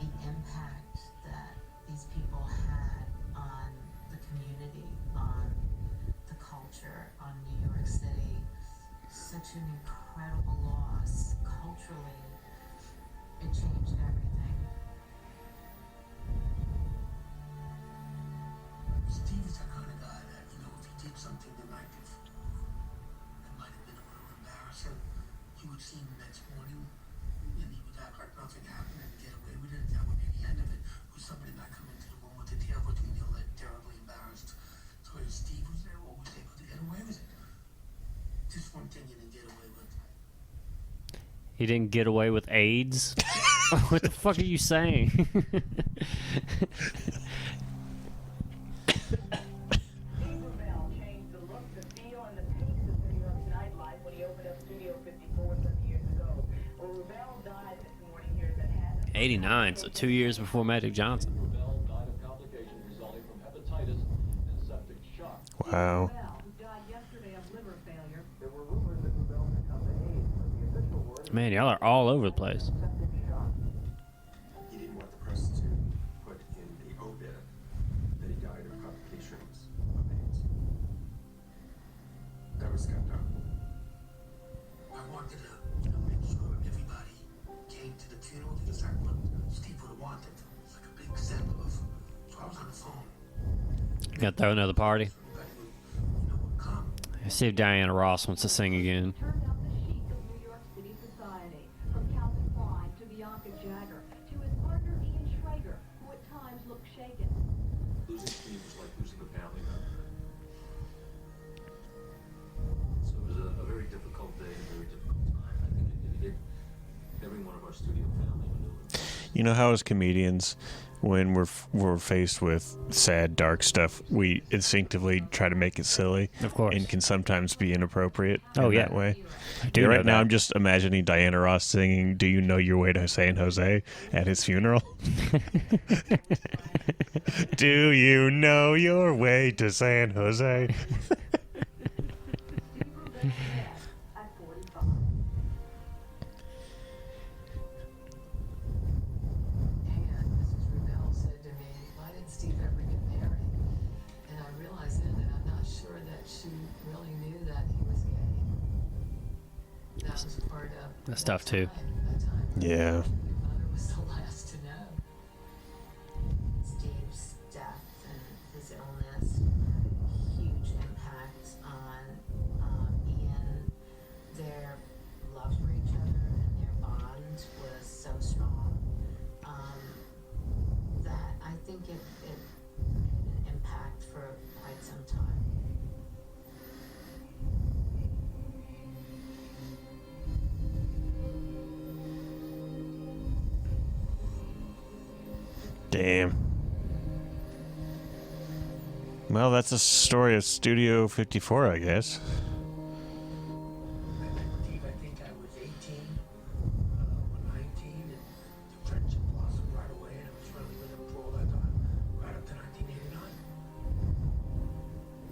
The impact that these people had on the community, on the culture, on New York City, such an incredible loss. Culturally, it changed everything. Steve is the kind of guy that, you know, if he did something the night before, it might have been a little embarrassing. You would see him the next morning, and he would act like nothing happened and get away with it. That would be the end of it. Or somebody might come into the room with a tail between their legs, terribly embarrassed. So if Steve was there, always able to get away with it. Just one thing you didn't get away with. He didn't get away with AIDS? What the fuck are you saying? '89, so 2 years before Magic Johnson. Wow. Man, y'all are all over the place. He didn't want the press to put in the obit that he died of complications of AIDS. That was kept up. I wanted to, you know, make sure everybody came to the funeral because that's what Steve would have wanted. It's like a big send off. So I was on the phone. You gotta throw another party. See if Diana Ross wants to sing again. Losing Steve was like losing a family member. So it was a very difficult day, a very difficult time. I think it hit every one of our studio family members. You know how as comedians, when we're faced with sad, dark stuff, we instinctively try to make it silly. Of course. And can sometimes be inappropriate Oh, in yeah. that way. I do Yeah, know right now that. I'm just imagining Diana Ross singing "Do You Know Your Way to San Jose" at his funeral. Do you know your way to San Jose? And Mrs. Rubel said to me, why didn't Steve ever get married? And I realized then that I'm not sure that she really knew that he was gay. That was part of That's tough too. that time. Yeah. Your mother was the last to know. Steve's death and his illness had a huge impact on Ian. Their love for each other and their bond was so strong that I think it made an impact for quite some time. Damn. Well, that's a story of Studio 54, I guess. Steve, I think I was 18 or 19, and the friendship blossomed right away, and I was friendly with him for all that time, right up to 1989.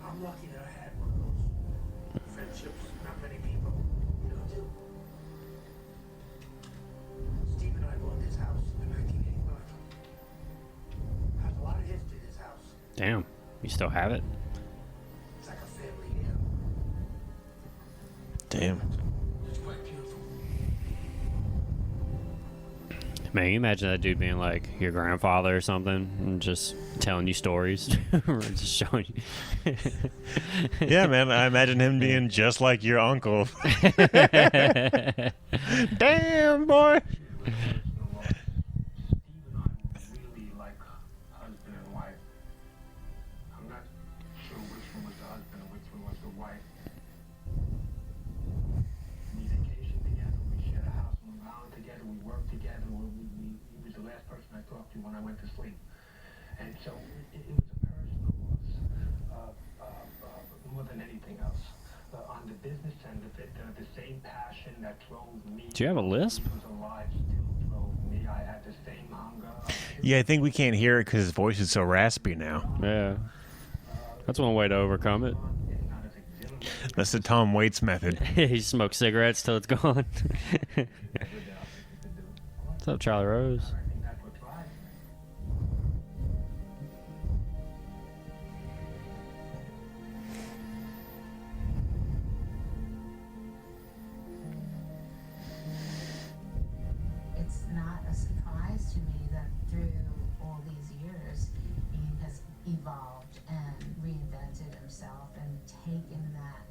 I'm lucky that I had one of those friendships. Not many people, you know, do. Steve and I bought this house in 1985. Has a lot of history, this house. Damn, you still have it? It's like a family here. Damn. It's quite beautiful. Man, you imagine that dude being like your grandfather or something and just telling you stories or just showing you. Yeah, man, I imagine him being just like your uncle. Damn, boy. Really like husband and wife. I'm not sure which one was the husband and which one was the wife. We vacation together, we shared a house, we were out together, we worked together. He was the last person I talked to when I went to sleep. And so it was a personal loss, more than anything else. On the business end of it, the same passion that drove me. Do you have a lisp? Was alive, still drove me. I had the same hunger. Yeah, I think we can't hear it because his voice is so raspy now. Yeah. That's one way to overcome it. That's the Tom Waits method. He smokes cigarettes till it's gone. What's up, Charlie Rose? It's not a surprise to me that through all these years, Ian has evolved and reinvented himself and taken that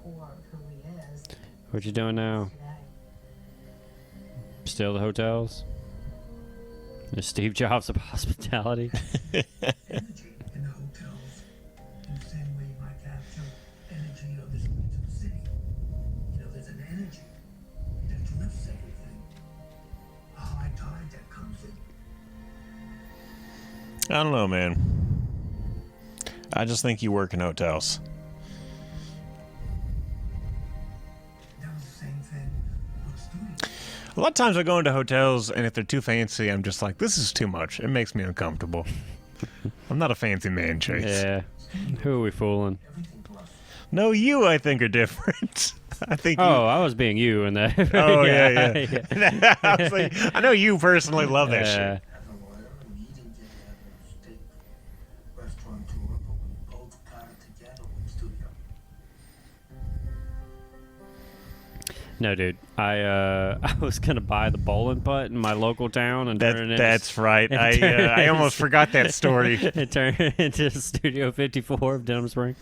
core of who he is. What you doing now? Still the hotels? The Steve Jobs of hospitality? Energy in the hotels, in the same way you might capture energy on the streets of the city. You know, there's an energy that lifts everything. A high tide that comes in. I don't know, man. I just think you work in hotels. That was the same thing with the studio. A lot of times I go into hotels, and if they're too fancy, I'm just like, this is too much. It makes me uncomfortable. I'm not a fancy man, Chase. Yeah. Who are we fooling? No, you, I think, are different. I think. Oh, I was being you in that. Oh, yeah. I was like, I know you personally love that shit. As a lawyer, we didn't get to have a steak restaurateur, but we both got it together with the studio. No, dude. I was gonna buy the bowling putt in my local town and turn it into. That's right. I almost forgot that story. And turn it into Studio 54 of Denham Springs.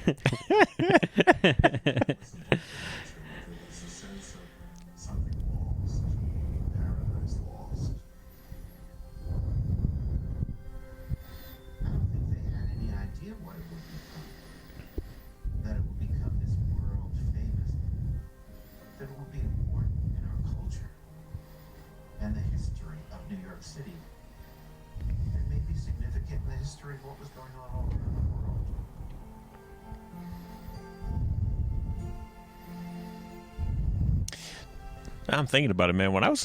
There's a sense of something lost, paradise lost. I don't think they had any idea what it would become. That it would become this world famous. That it would be important in our culture and the history of New York City. And maybe significant in the history of what was going on all around the world. I'm thinking about it, man. When I was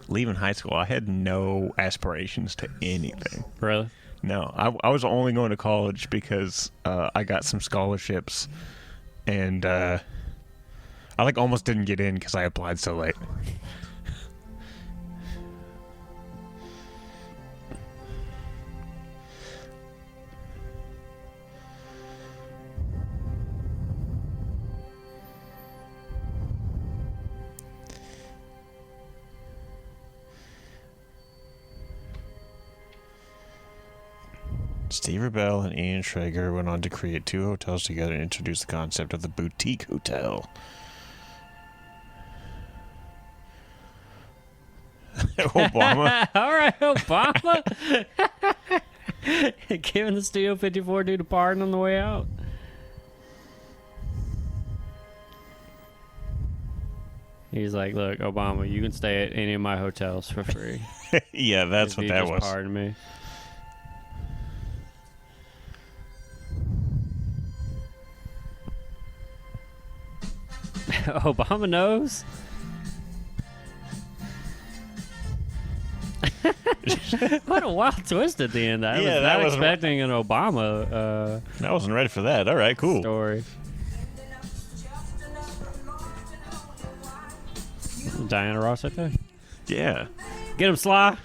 leaving high school, I had no aspirations to anything. Really? No, I was only going to college because I got some scholarships, and I almost didn't get in because I applied so late. Steve Rebell and Ian Schrager went on to create 2 hotels together and introduce the concept of the boutique hotel. Obama. All right, Obama. Giving the Studio 54 dude a pardon on the way out. He's like, look, Obama, you can stay at any of my hotels for free. Yeah, that's If what you that just was. Pardon me. Obama knows. What a wild twist at the end. I was not expecting an Obama I wasn't ready for that. All right, cool. story. Diana Ross right there. Yeah. Get him, Sly.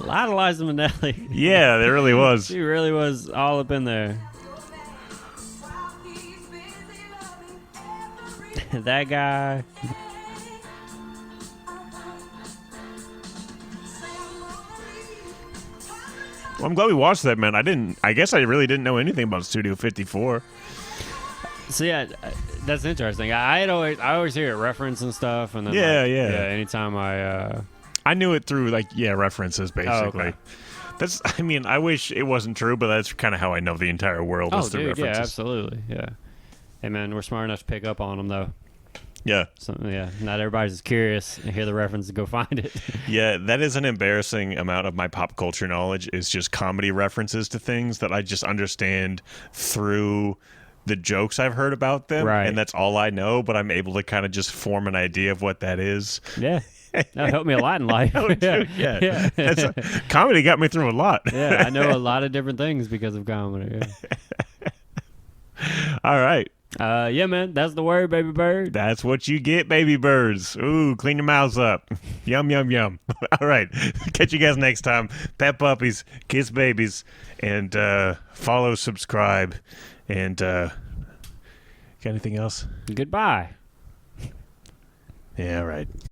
A lot of Liza Minnelli. Yeah, there really was. She really was all up in there. That guy. Well, I'm glad we watched that, man. I guess I really didn't know anything about Studio 54. So yeah, that's interesting. I always hear it reference and stuff, and then Yeah. anytime I knew it through references basically. okay. I wish it wasn't true, but that's kind of how I know the entire world is through references. Yeah, absolutely, yeah. Hey man, we're smart enough to pick up on them though. Yeah. So yeah, not everybody's as curious and hear the reference and go find it. Yeah, that is an embarrassing amount of my pop culture knowledge is just comedy references to things that I just understand through the jokes I've heard about them. Right. And that's all I know, but I'm able to kind of just form an idea of what that is. Yeah. That helped me a lot in life. Oh, dude, yeah. Comedy got me through a lot. Yeah, I know a lot of different things because of comedy. Yeah. All right. Yeah, man, that's the word, baby bird. That's what you get, baby birds. Ooh, clean your mouths up. Yum, yum, yum. All right. Catch you guys next time. Pet puppies, kiss babies, and follow, subscribe, and got anything else? Goodbye. Yeah, all right.